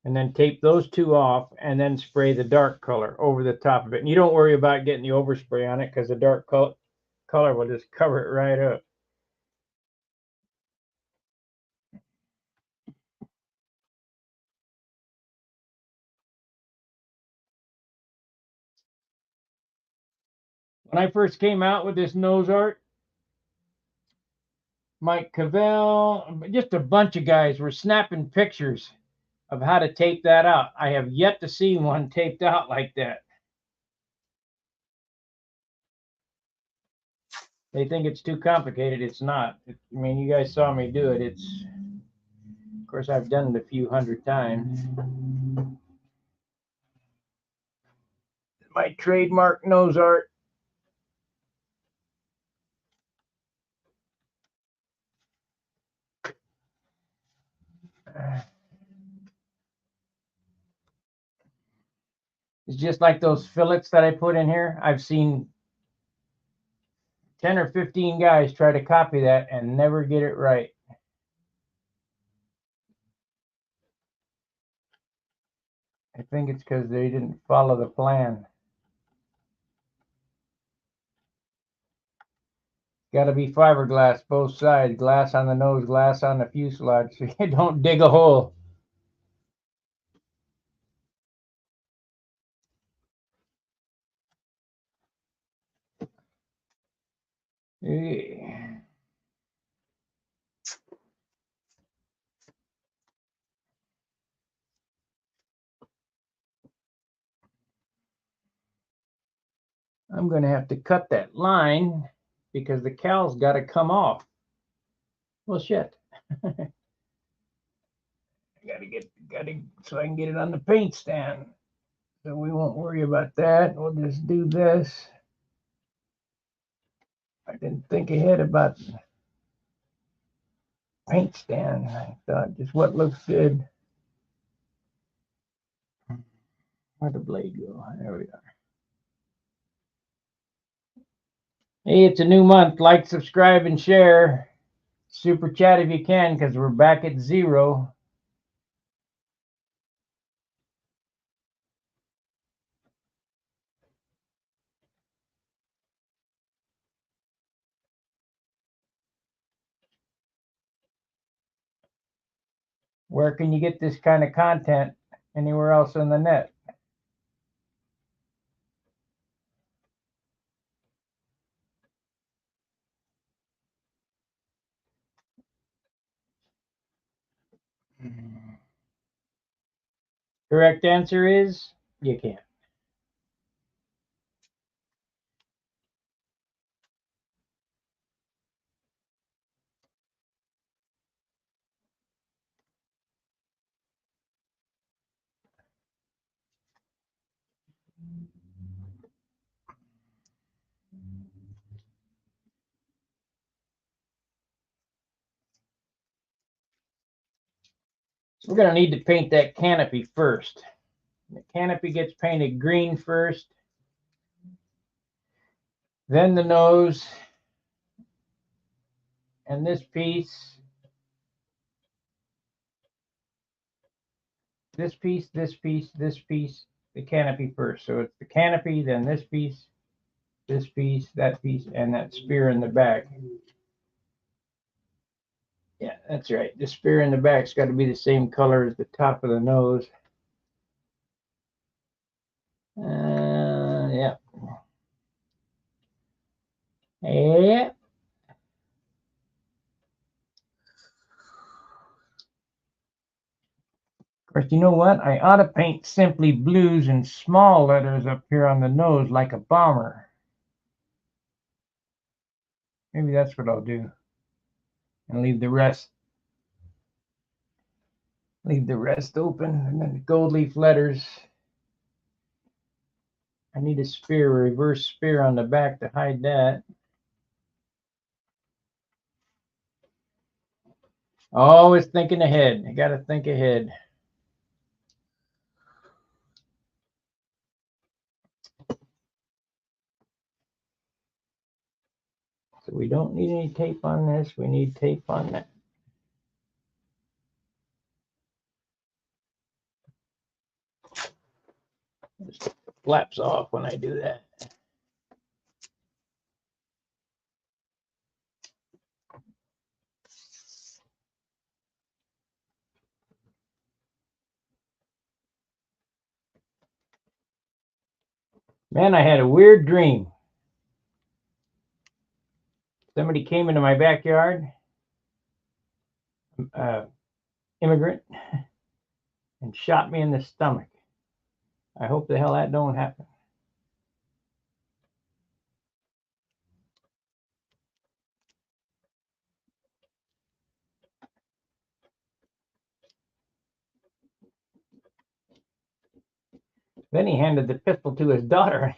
And then tape those two off and then spray the dark color over the top of it. And you don't worry about getting the overspray on it because the dark color will just cover it right up. When I first came out with this nose art, Mike Cavell, just a bunch of guys were snapping pictures of how to tape that out. I have yet to see one taped out like that. They think it's too complicated. It's not. I mean, you guys saw me do it. It's, of course, I've done it a few hundred times. My trademark nose art. It's just like those fillets that I put in here. I've seen 10 or 15 guys try to copy that and never get it right. I think it's because they didn't follow the plan. Got to be fiberglass both sides, glass on the nose, glass on the fuselage, so you don't dig a hole. I'm going to have to cut that line because the cowl's got to come off. Well, shit. I gotta so I can get it on the paint stand. So we won't worry about that. We'll just do this. I didn't think ahead about the paint stand. I thought just what looks good. Where'd the blade go? There we are. Hey, it's a new month. Like, subscribe, and share. Super chat if you can, because we're back at 0. Where can you get this kind of content anywhere else on the net? Correct answer is you can't. We're going to need to paint that canopy first. The canopy gets painted green first, then the nose, and this piece, this piece, this piece, this piece, the canopy first. So it's the canopy, then this piece, that piece, and that spear in the back. Yeah, that's right. The spear in the back's got to be the same color as the top of the nose. Yeah. Yeah. Of course, you know what? I ought to paint Simply Blues in small letters up here on the nose like a bomber. Maybe that's what I'll do. And leave the rest open. And then the gold leaf letters. I need a spear, a reverse spear on the back to hide that. Always thinking ahead. I got to think ahead. So we don't need any tape on this. We need tape on that. Just take the flaps off when I do that. Man, I had a weird dream. Somebody came into my backyard, immigrant, and shot me in the stomach. I hope the hell that don't happen. Then he handed the pistol to his daughter.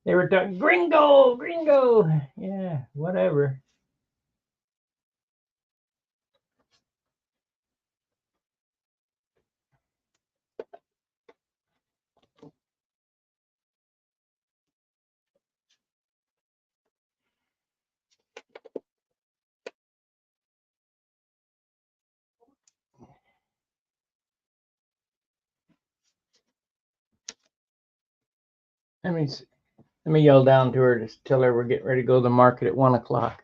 They were talking, gringo, gringo. Yeah, whatever. Let me yell down to her to tell her we're getting ready to go to the market at 1 o'clock.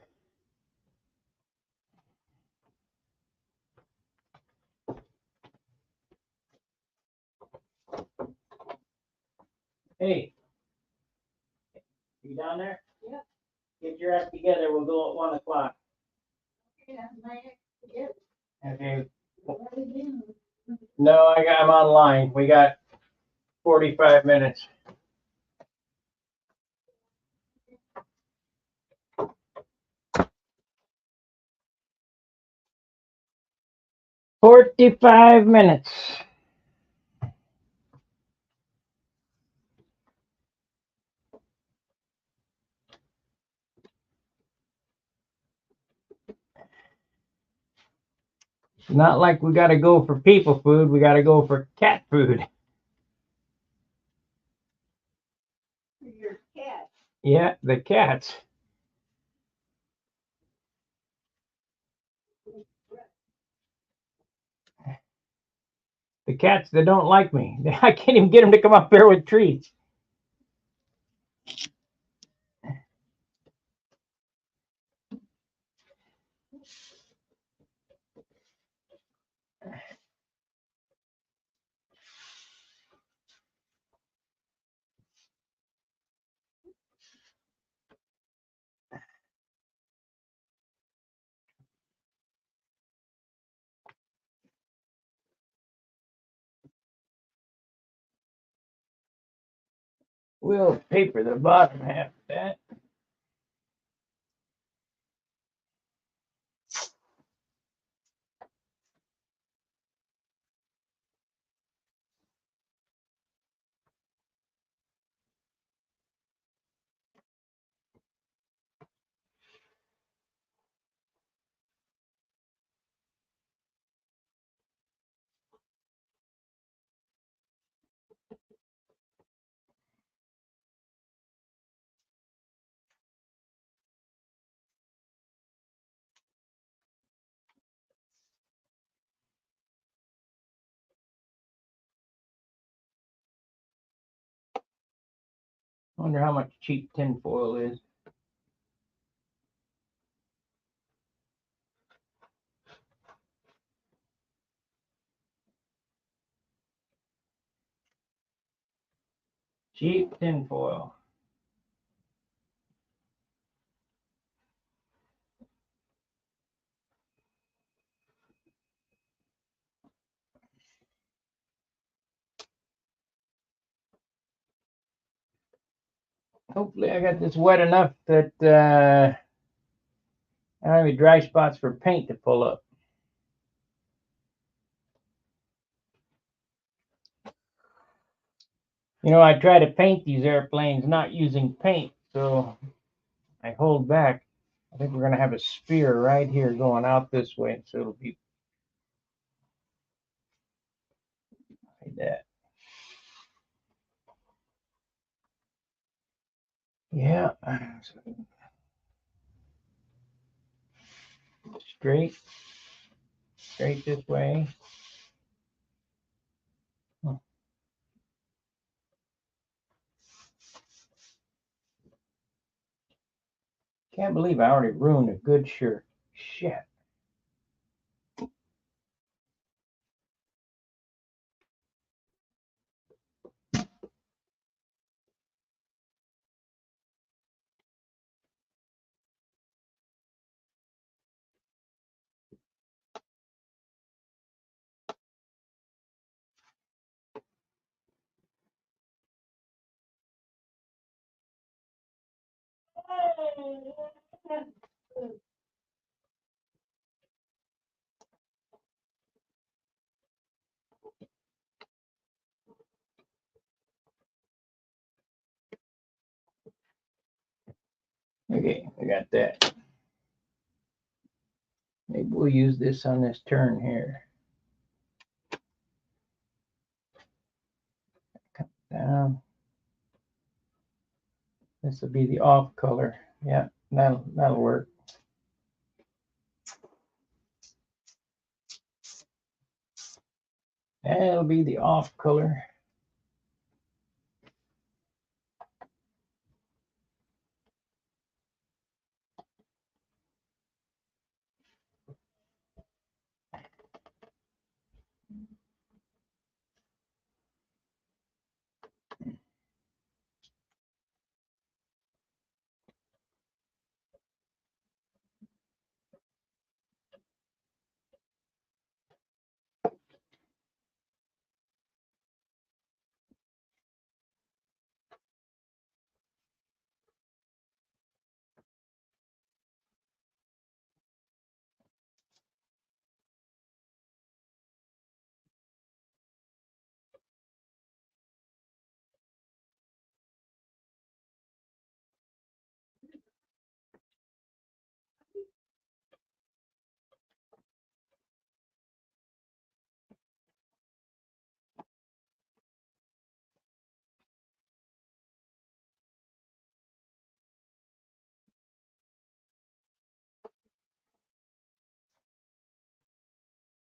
Hey, you down there? Yeah. Get your act together. We'll go at 1 o'clock. Okay. No, I'm online. We got 45 minutes. "45 minutes." It's not like we got to go for people food. We got to go for cat food. Your cat. Yeah, the cats. The cats that don't like me. I can't even get them to come up there with treats. We'll paper the bottom half of that. I wonder how much cheap tinfoil is. Cheap tinfoil. Hopefully I got this wet enough that I don't have any dry spots for paint to pull up. You know, I try to paint these airplanes not using paint, so I hold back. I think we're going to have a spear right here going out this way, so it'll be like that. Yeah. Straight this way. Can't believe I already ruined a good shirt. Shit. Okay, we got that. Maybe we'll use this on this turn here. Come down. This will be the off color. Yeah, that'll work. That'll be the off color.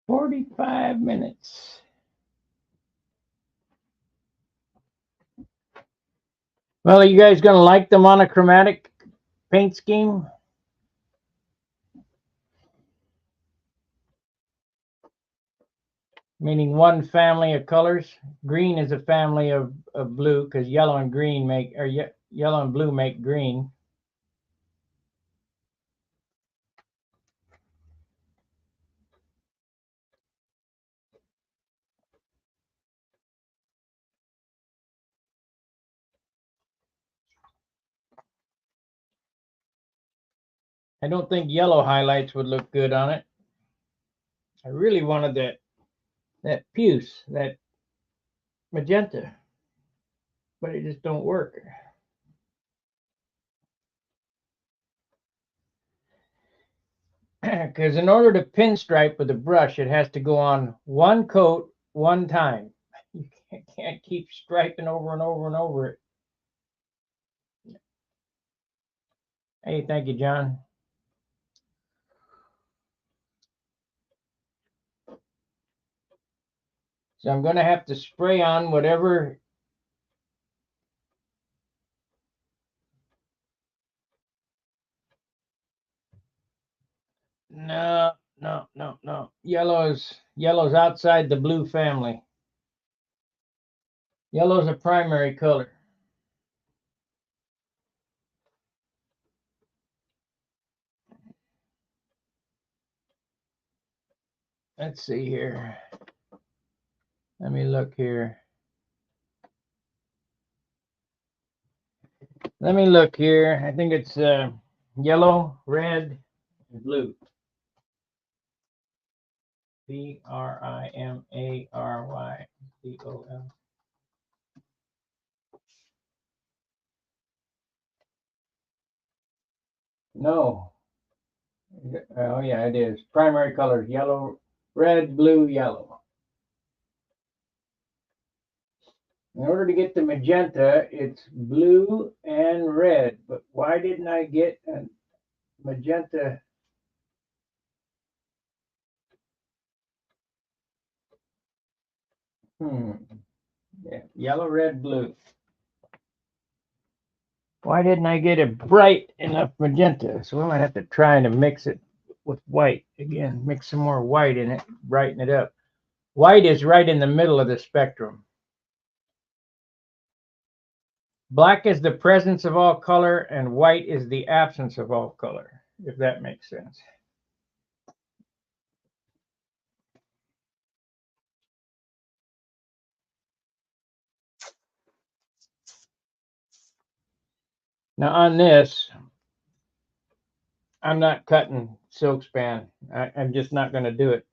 "45 minutes." Well, are you guys gonna like the monochromatic paint scheme? Meaning one family of colors. Green is a family of blue because yellow and green make, or yellow and blue make green. I don't think yellow highlights would look good on it. I really wanted that puce, that magenta, but it just don't work. Because in order to pinstripe with a brush, it has to go on one coat one time. You can't keep striping over and over and over it. Hey, thank you, John. So I'm going to have to spray on whatever. No. Yellow's outside the blue family. Yellow's a primary color. Let's see here. Let me look here. Let me look here. I think it's yellow, red, and blue. Primary. No. Oh, yeah, it is. Primary colors, yellow, red, blue, yellow. In order to get the magenta, it's blue and red. But why didn't I get a magenta Yeah, yellow, red, blue. Why didn't I get a bright enough magenta? So I might have to try to mix it with white again. Mix some more white in it, brighten it up. White is right in the middle of the spectrum. Black is the presence of all color, and white is the absence of all color, if that makes sense. Now on this, I'm not cutting silk span. I'm just not going to do it.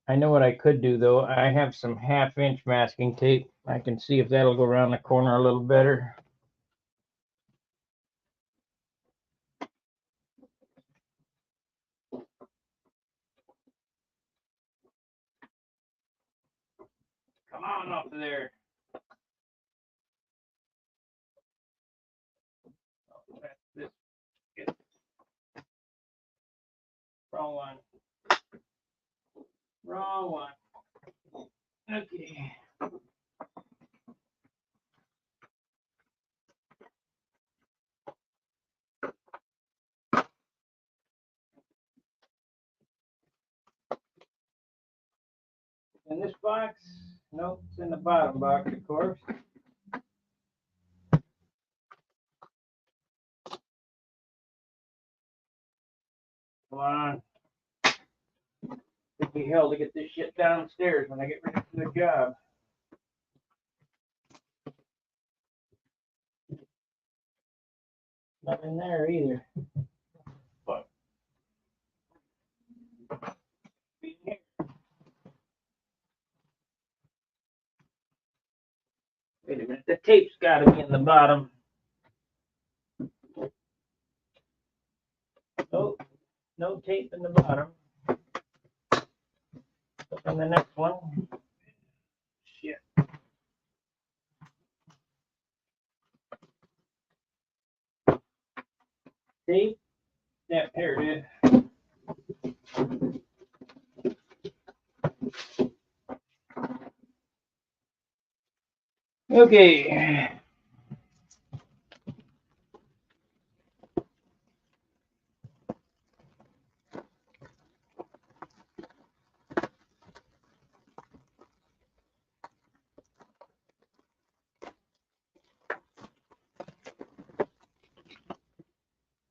I know what I could do though. I have some 1/2 inch masking tape. I can see if that'll go around the corner a little better. Come on off of there. This is wrong one. Wrong one. Okay. In this box? Nope, it's in the bottom box, of course. Come on. It'd be hell to get this shit downstairs when I get ready for the job. Not in there either. But wait a minute, the tape's got to be in the bottom. Nope, no tape in the bottom. And the next one. Shit. Tape. Yeah, here it is. Okay.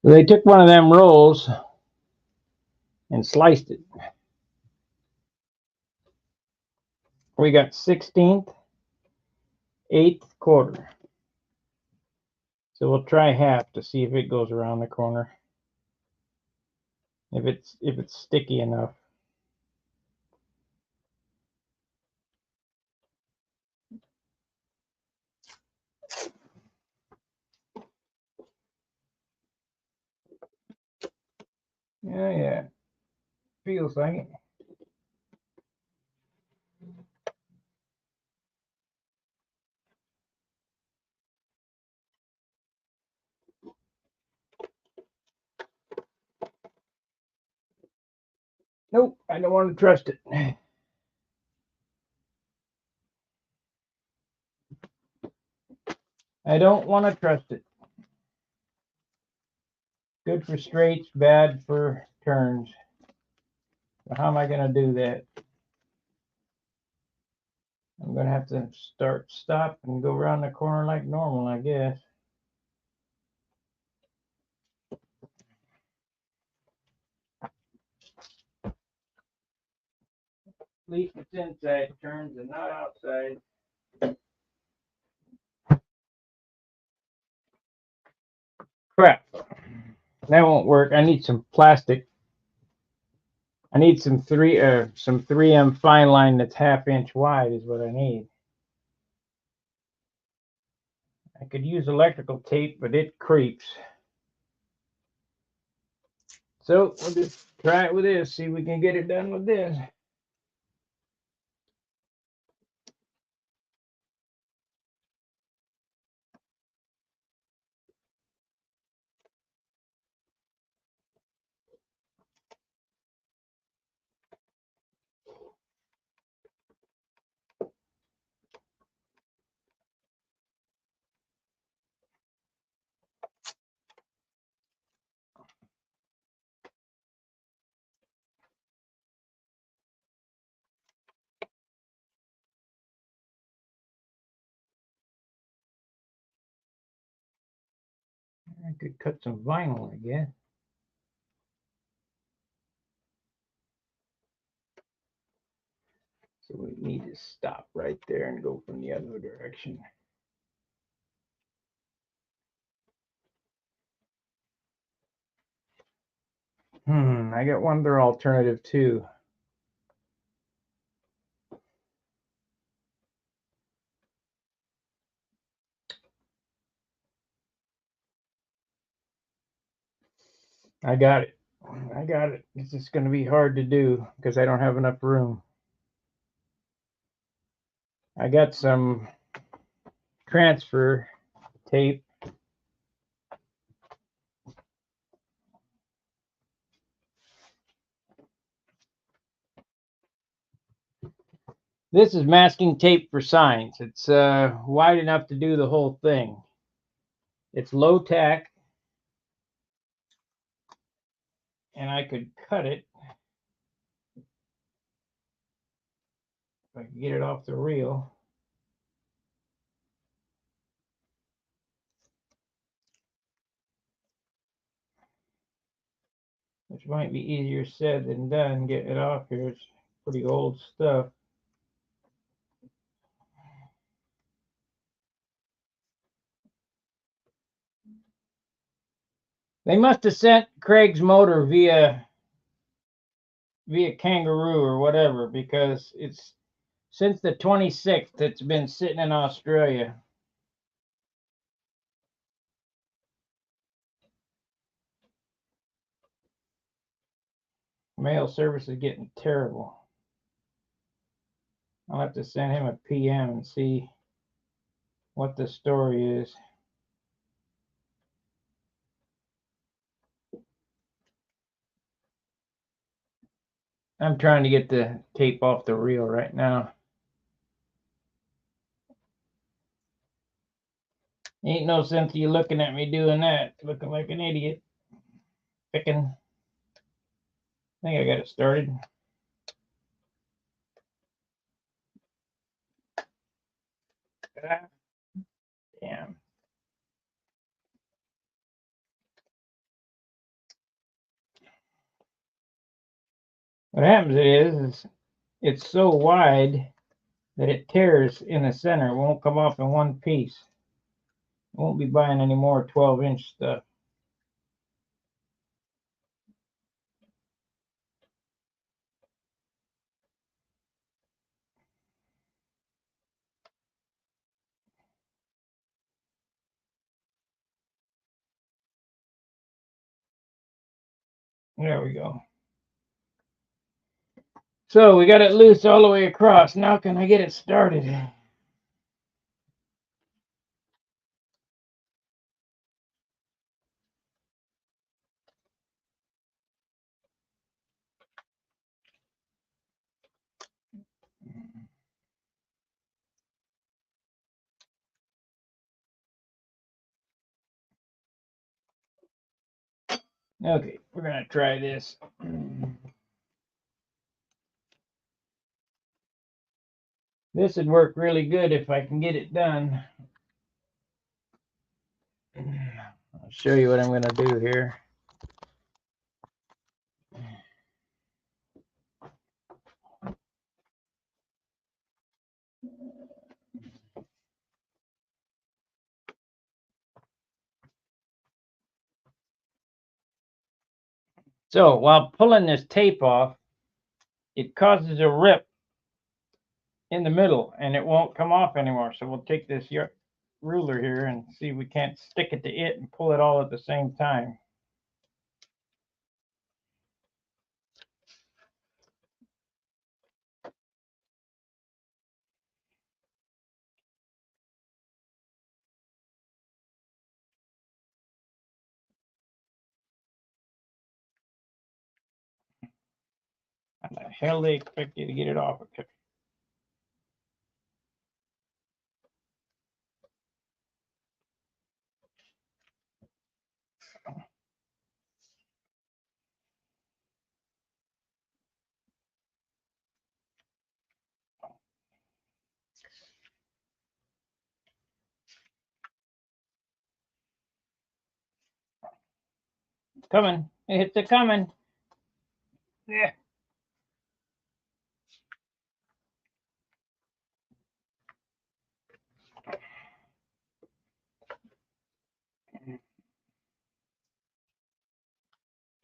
They took one of them rolls and sliced it. We got 16th, 1/8 quarter. So we'll try half to see if it goes around the corner. If it's sticky enough. Yeah. Feels like it. Nope, I don't want to trust it. I don't want to trust it. Good for straights, bad for turns. So how am I going to do that? I'm going to have to stop, and go around the corner like normal, I guess. At least it's inside turns and not outside. Crap. That won't work. I need some plastic. I need some 3M fine line that's 1/2 inch wide is what I need. I could use electrical tape, but it creeps. So we'll just try it with this, see if we can get it done with this. I could cut some vinyl, I guess. So we need to stop right there and go from the other direction. I got one other alternative too. I got it. I got it. It's just going to be hard to do because I don't have enough room. I got some transfer tape. This is masking tape for signs. It's wide enough to do the whole thing. It's low tack, and I could cut it if I can get it off the reel. Which might be easier said than done, getting it off here. It's pretty old stuff. They must have sent Craig's motor via kangaroo or whatever, because it's since the 26th it's been sitting in Australia. Mail service is getting terrible. I'll have to send him a PM and see what the story is. I'm trying to get the tape off the reel right now. Ain't no sense of you looking at me doing that, looking like an idiot. Picking. I think I got it started. Damn. What happens is it's so wide that it tears in the center. It won't come off in one piece. I won't be buying any more 12-inch stuff. There we go. So we got it loose all the way across. Now can I get it started? Okay, we're gonna try this. This would work really good if I can get it done. I'll show you what I'm gonna do here. So while pulling this tape off, it causes a rip in the middle and it won't come off anymore. So we'll take this ruler here and see if we can't stick it to it and pull it all at the same time. How the hell they expect you to get it off? coming. It's a coming. Yeah.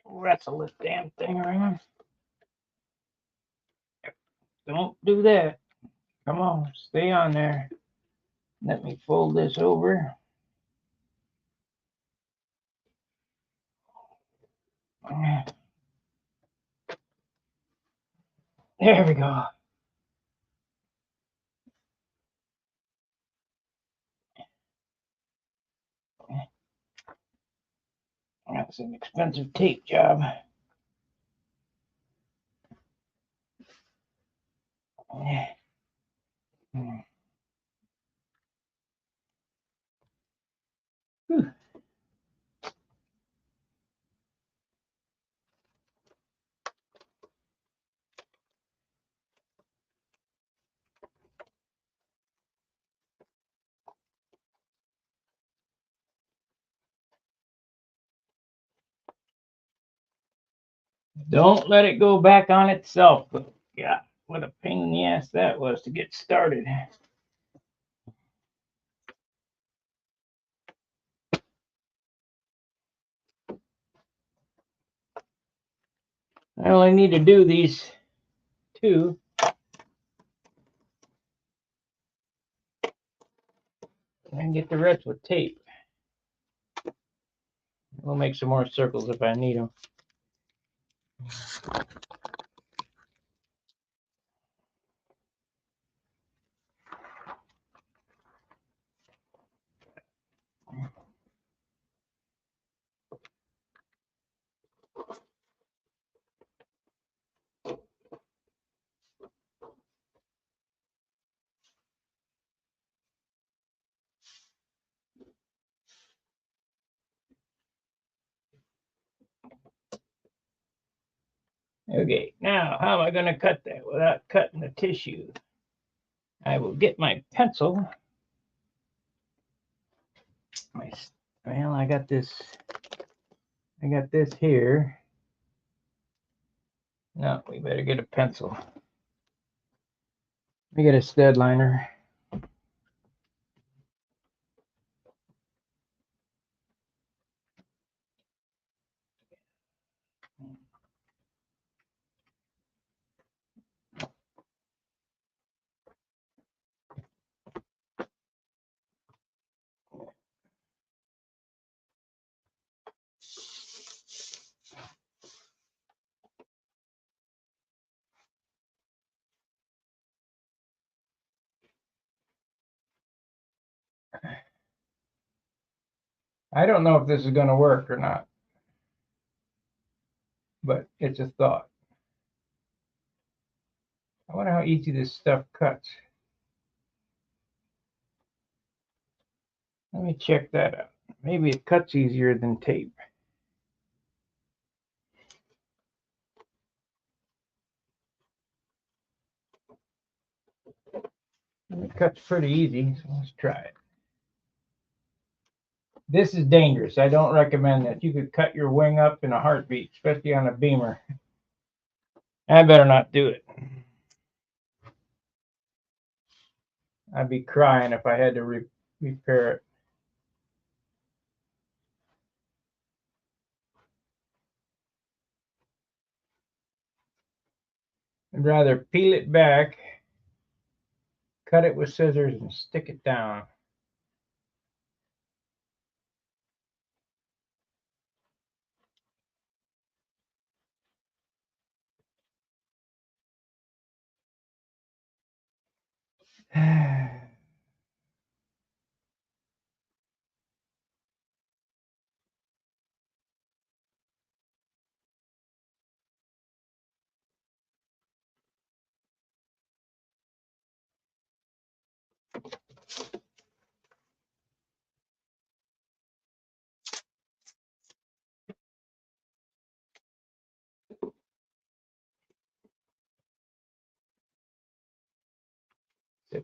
Wrestle this damn thing around. Don't do that. Come on, stay on there. Let me fold this over. There we go. That's an expensive tape job. Don't let it go back on itself. Yeah, what a pain in the ass that was to get started. I only need to do these two. And get the rest with tape. We'll make some more circles if I need them. Okay, now how am I going to cut that without cutting the tissue? I will get my pencil. Well, I got this here. No, we better get a pencil. Let me get a stud liner. I don't know if this is going to work or not, but it's a thought. I wonder how easy this stuff cuts. Let me check that out. Maybe it cuts easier than tape. It cuts pretty easy, so let's try it. This is dangerous. I don't recommend that. You could cut your wing up in a heartbeat, especially on a beamer. I better not do it. I'd be crying if I had to repair it. I'd rather peel it back, cut it with scissors, and stick it down.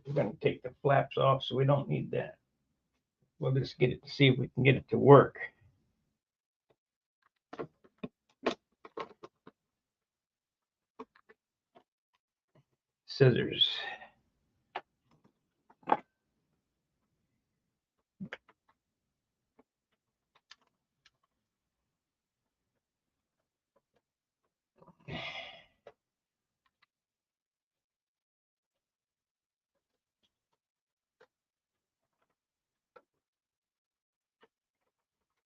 We're going to take the flaps off, so we don't need that. We'll just get it to see if we can get it to work. scissors.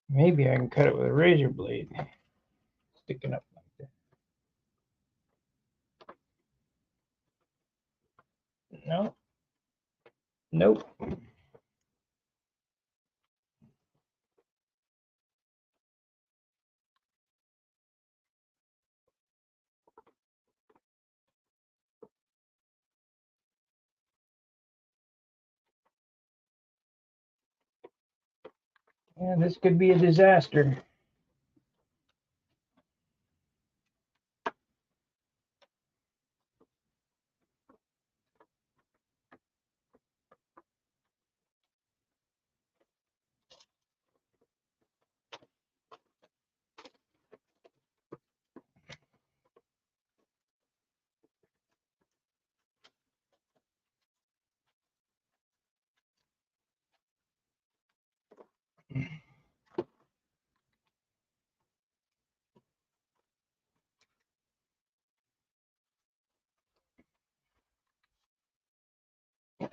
Maybe I can cut it with a razor blade, sticking up like that. No, nope. Yeah, this could be a disaster.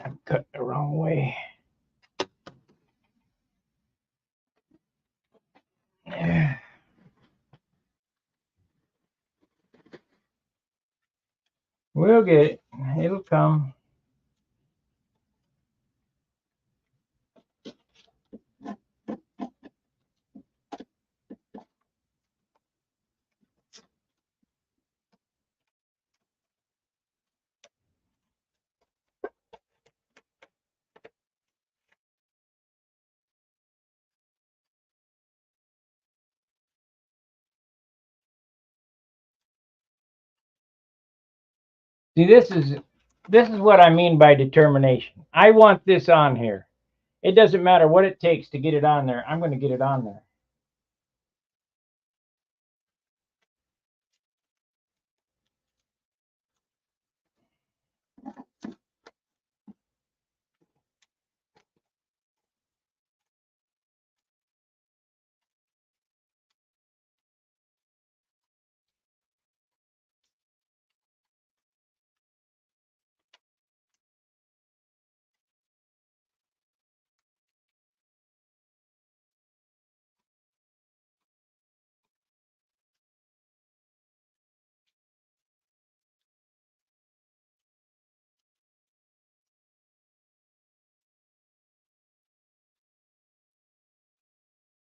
I'm cut the wrong way. We'll get it. It'll come. See, this is what I mean by determination. I want this on here. It doesn't matter what it takes to get it on there. I'm going to get it on there.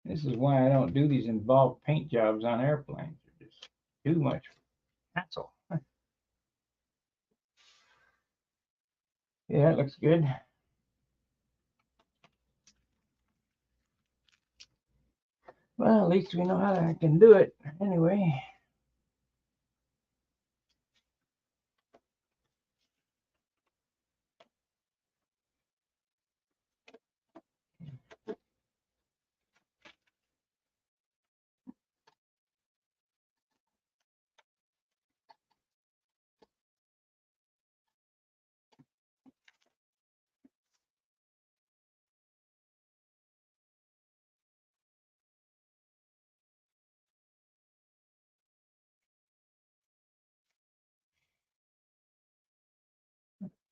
This is why I don't do these involved paint jobs on airplanes. It's just too much hassle. Yeah, it looks good. Well, at least we know how I can do it anyway.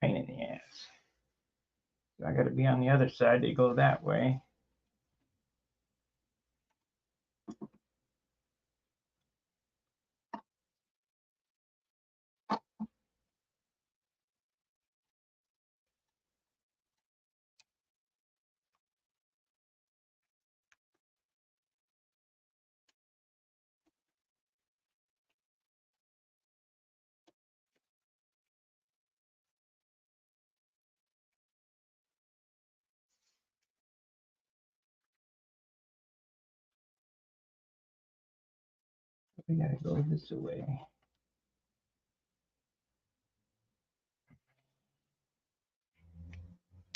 Pain in the ass. So I got to be on the other side to go that way. We got to go this way.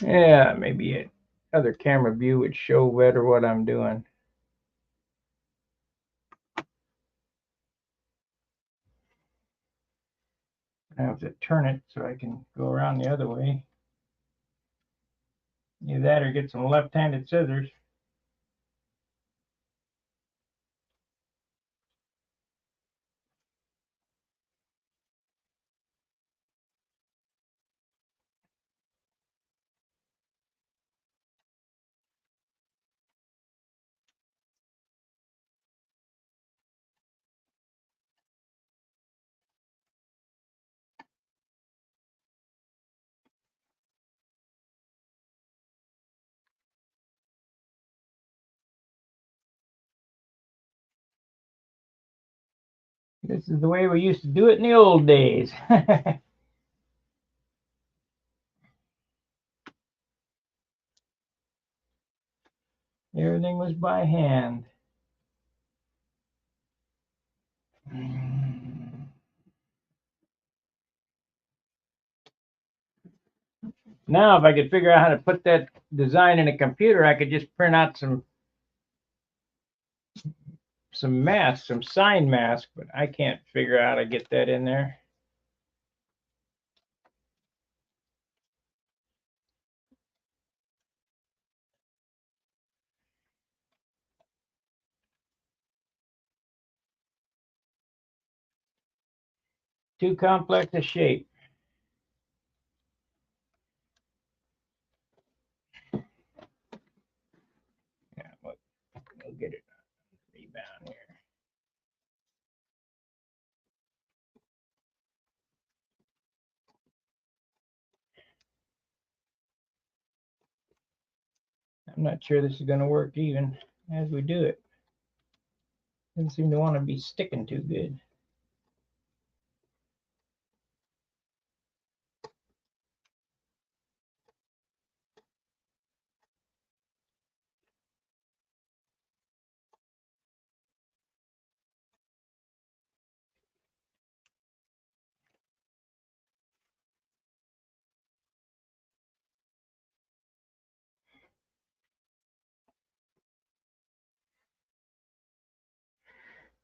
Yeah, maybe a other camera view would show better what I'm doing. I have to turn it so I can go around the other way. Either that or get some left-handed scissors. This is the way we used to do it in the old days. Everything was by hand. Now, if I could figure out how to put that design in a computer, I could just print out some masks, some sign masks, but I can't figure out how to get that in there. Too complex a shape. Yeah, we'll get it rebound here. I'm not sure this is going to work even as we do it. Doesn't seem to want to be sticking too good.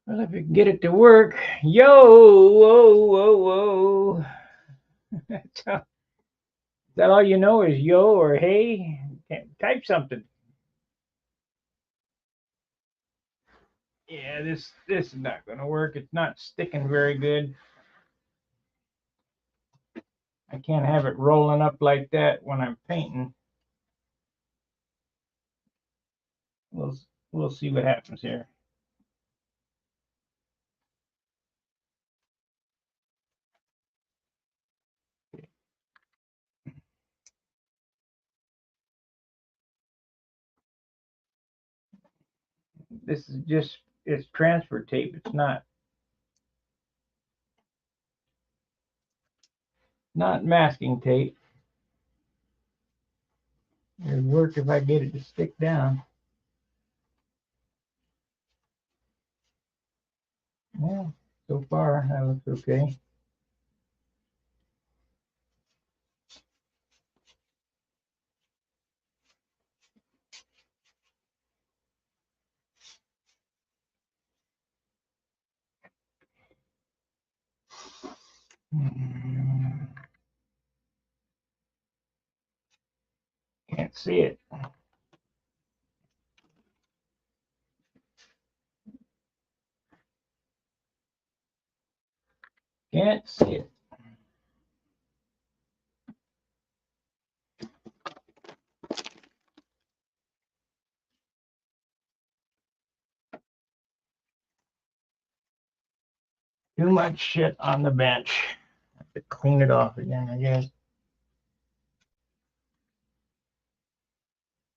Well, if we can get it to work, yo, whoa, whoa, whoa. Is that all you know is yo or hey? Type something. Yeah, this is not going to work. It's not sticking very good. I can't have it rolling up like that when I'm painting. We'll see what happens here. This is just, it's transfer tape. It's not masking tape. It'd work if I get it to stick down. Yeah, so far that looks okay. Can't see it. Can't see it. Too much shit on the bench. Have to clean it off again, I guess.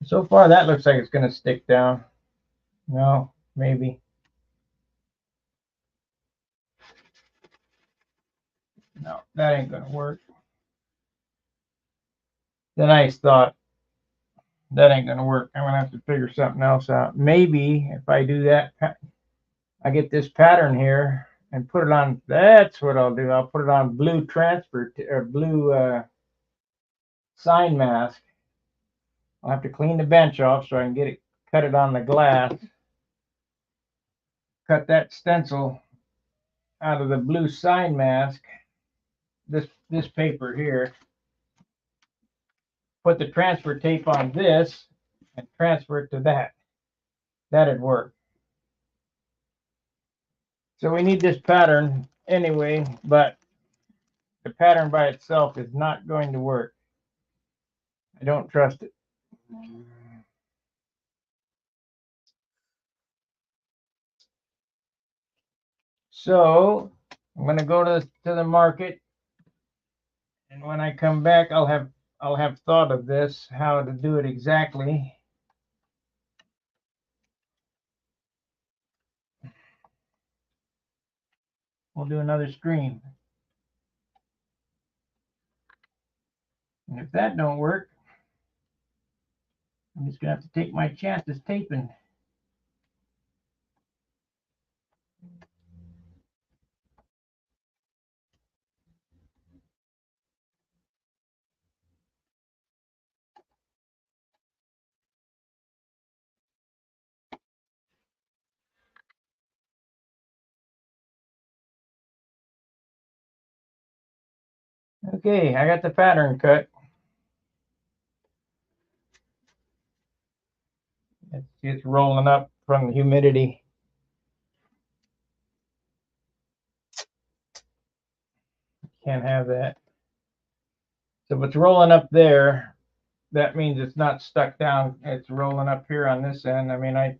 So far, that looks like it's going to stick down. No, maybe. No, that ain't going to work. Then I thought, that ain't going to work. I'm going to have to figure something else out. Maybe if I do that, I get this pattern here and put it on. That's what I'll do. I'll put it on blue transfer or blue sign mask. I'll have to clean the bench off so I can get it, cut it on the glass. Cut that stencil out of the blue sign mask. this paper here, put the transfer tape on this and transfer it to that. That'd work. So we need this pattern anyway, but the pattern by itself is not going to work. I don't trust it. So I'm going to go to the market, and when I come back, I'll have thought of this, how to do it exactly. We'll do another stream. And if that don't work, I'm just going to have to take my chances taping. Okay, I got the pattern cut. It's rolling up from the humidity. Can't have that. So if it's rolling up there, that means it's not stuck down. It's rolling up here on this end. I mean, it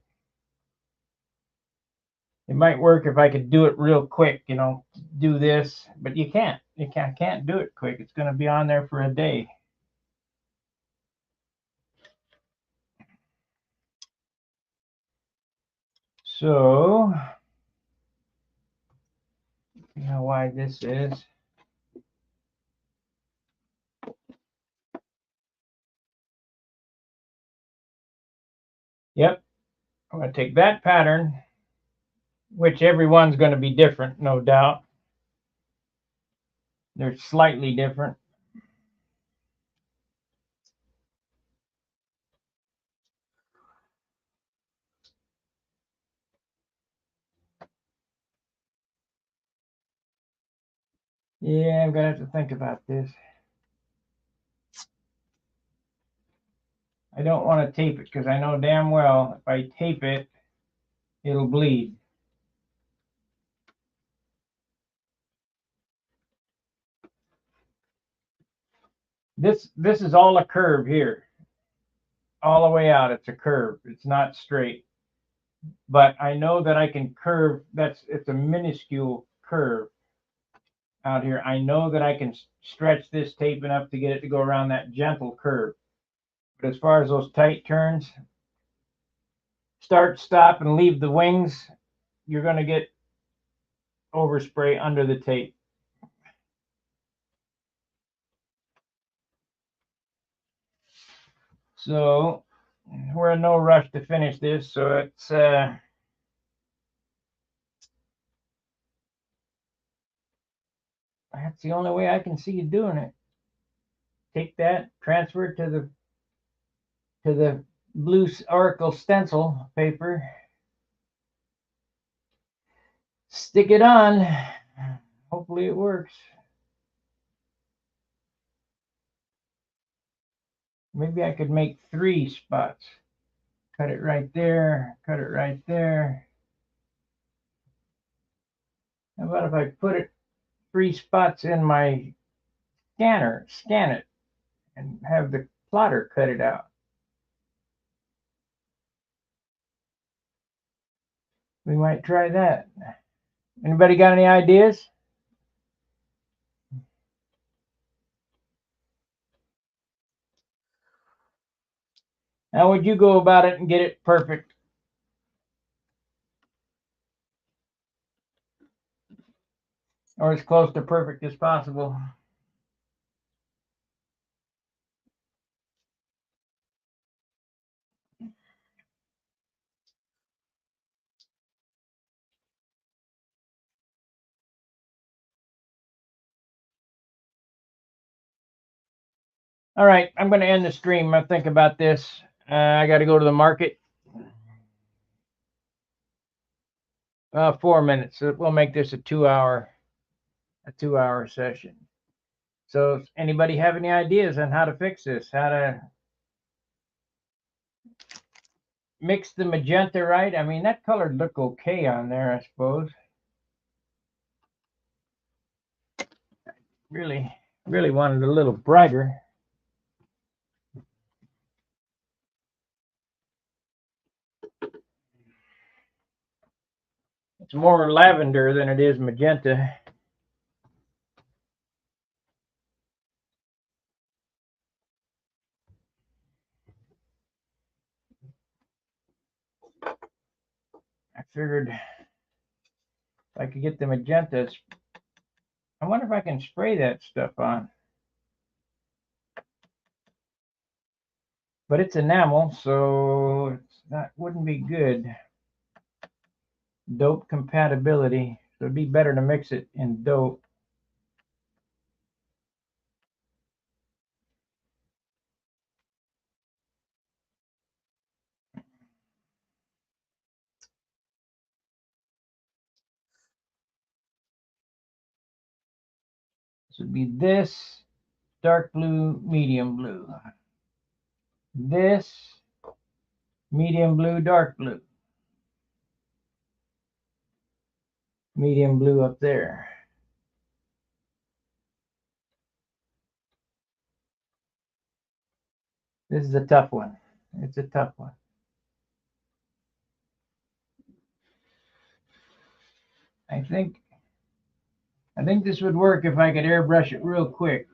might work if I could do it real quick, you know, do this, but you can't. You can't do it quick. It's going to be on there for a day. So, see how wide this is. Yep. I'm going to take that pattern, which everyone's going to be different, no doubt. They're slightly different. Yeah, I'm going to have to think about this. I don't want to tape it because I know damn well if I tape it, it'll bleed. This is all a curve here. All the way out, it's a curve. It's not straight. But I know that I can curve. It's a minuscule curve out here. I know that I can stretch this tape enough to get it to go around that gentle curve. But as far as those tight turns, start, stop, and leave the wings, you're going to get overspray under the tape. So we're in no rush to finish this, so it's that's the only way I can see you doing it. Take that, transfer it to the blue Oracle stencil paper, stick it on. Hopefully it works. Maybe I could make 3 spots. Cut it right there, cut it right there. How about if I put it 3 spots in my scanner, scan it, and have the plotter cut it out? We might try that. Anybody got any ideas? How would you go about it and get it perfect? Or as close to perfect as possible? All right, I'm going to end the stream. I think about this. I got to go to the market. 4 minutes. So we'll make this a 2-hour session. So if anybody have any ideas on how to fix this, how to mix the magenta right? I mean, that color look okay on there, I suppose. Really, really wanted a little brighter. It's more lavender than it is magenta. I figured if I could get the magenta, I wonder if I can spray that stuff on. But it's enamel, so it's not, wouldn't be good. Dope compatibility. So it'd be better to mix it in dope. This would be this dark blue, medium blue. This medium blue, dark blue. Medium blue up there. This is a tough one. It's a tough one. I think this would work if I could airbrush it real quick.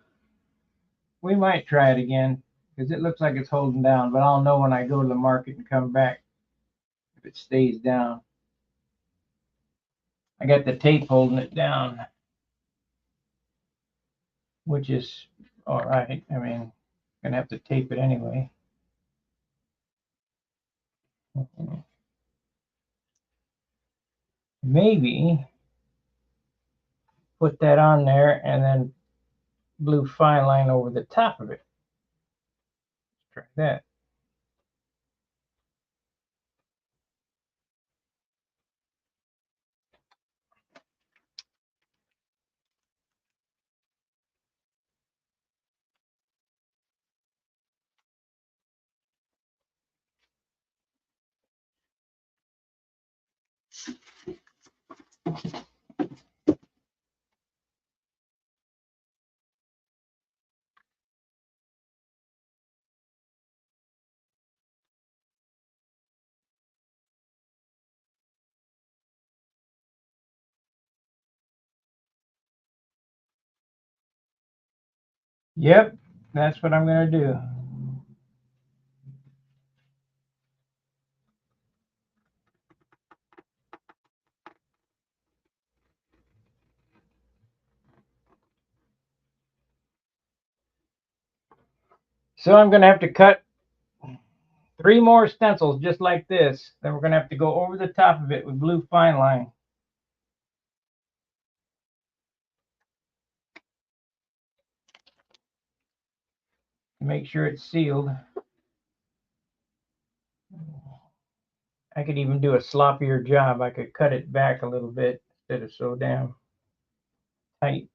We might try it again because it looks like it's holding down, but I'll know when I go to the market and come back if it stays down. I got the tape holding it down, which is all right. I mean, I'm gonna have to tape it anyway. Maybe put that on there and then blue fine line over the top of it. Let's try that. Yep, that's what I'm gonna do. So I'm gonna have to cut 3 more stencils just like this. Then we're gonna have to go over the top of it with blue fine line. To make sure it's sealed. I could even do a sloppier job. I could cut it back a little bit instead of so damn tight.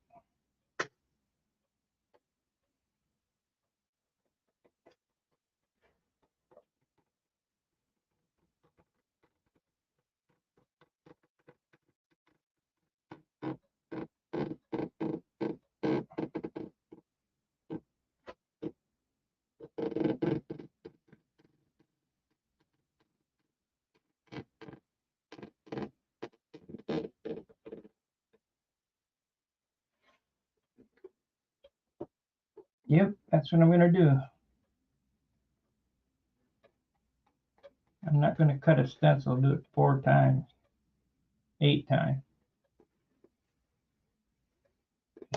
Yep, that's what I'm gonna do. I'm not gonna cut a stencil, do it 4 times, 8 times.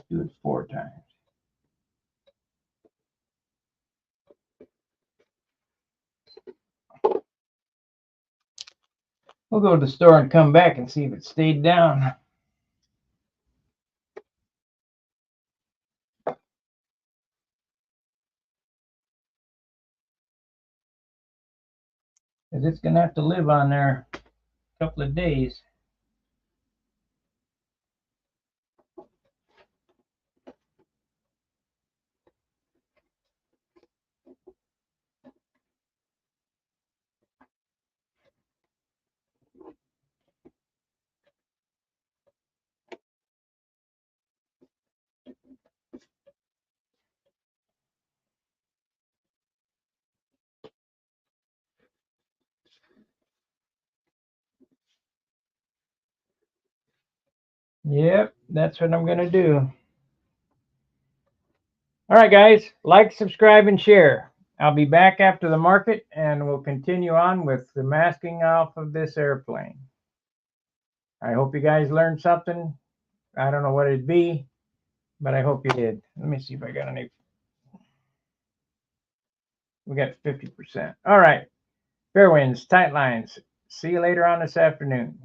Do it 4 times. We'll go to the store and come back and see if it stayed down. Because it's gonna have to live on there a couple of days. Yep, that's what I'm going to do. All right, guys, like, subscribe, and share. I'll be back after the market, and we'll continue on with the masking off of this airplane. I hope you guys learned something. I don't know what it'd be, but I hope you did. Let me see if I got any. We got 50%. All right. Fair winds, tight lines. See you later on this afternoon.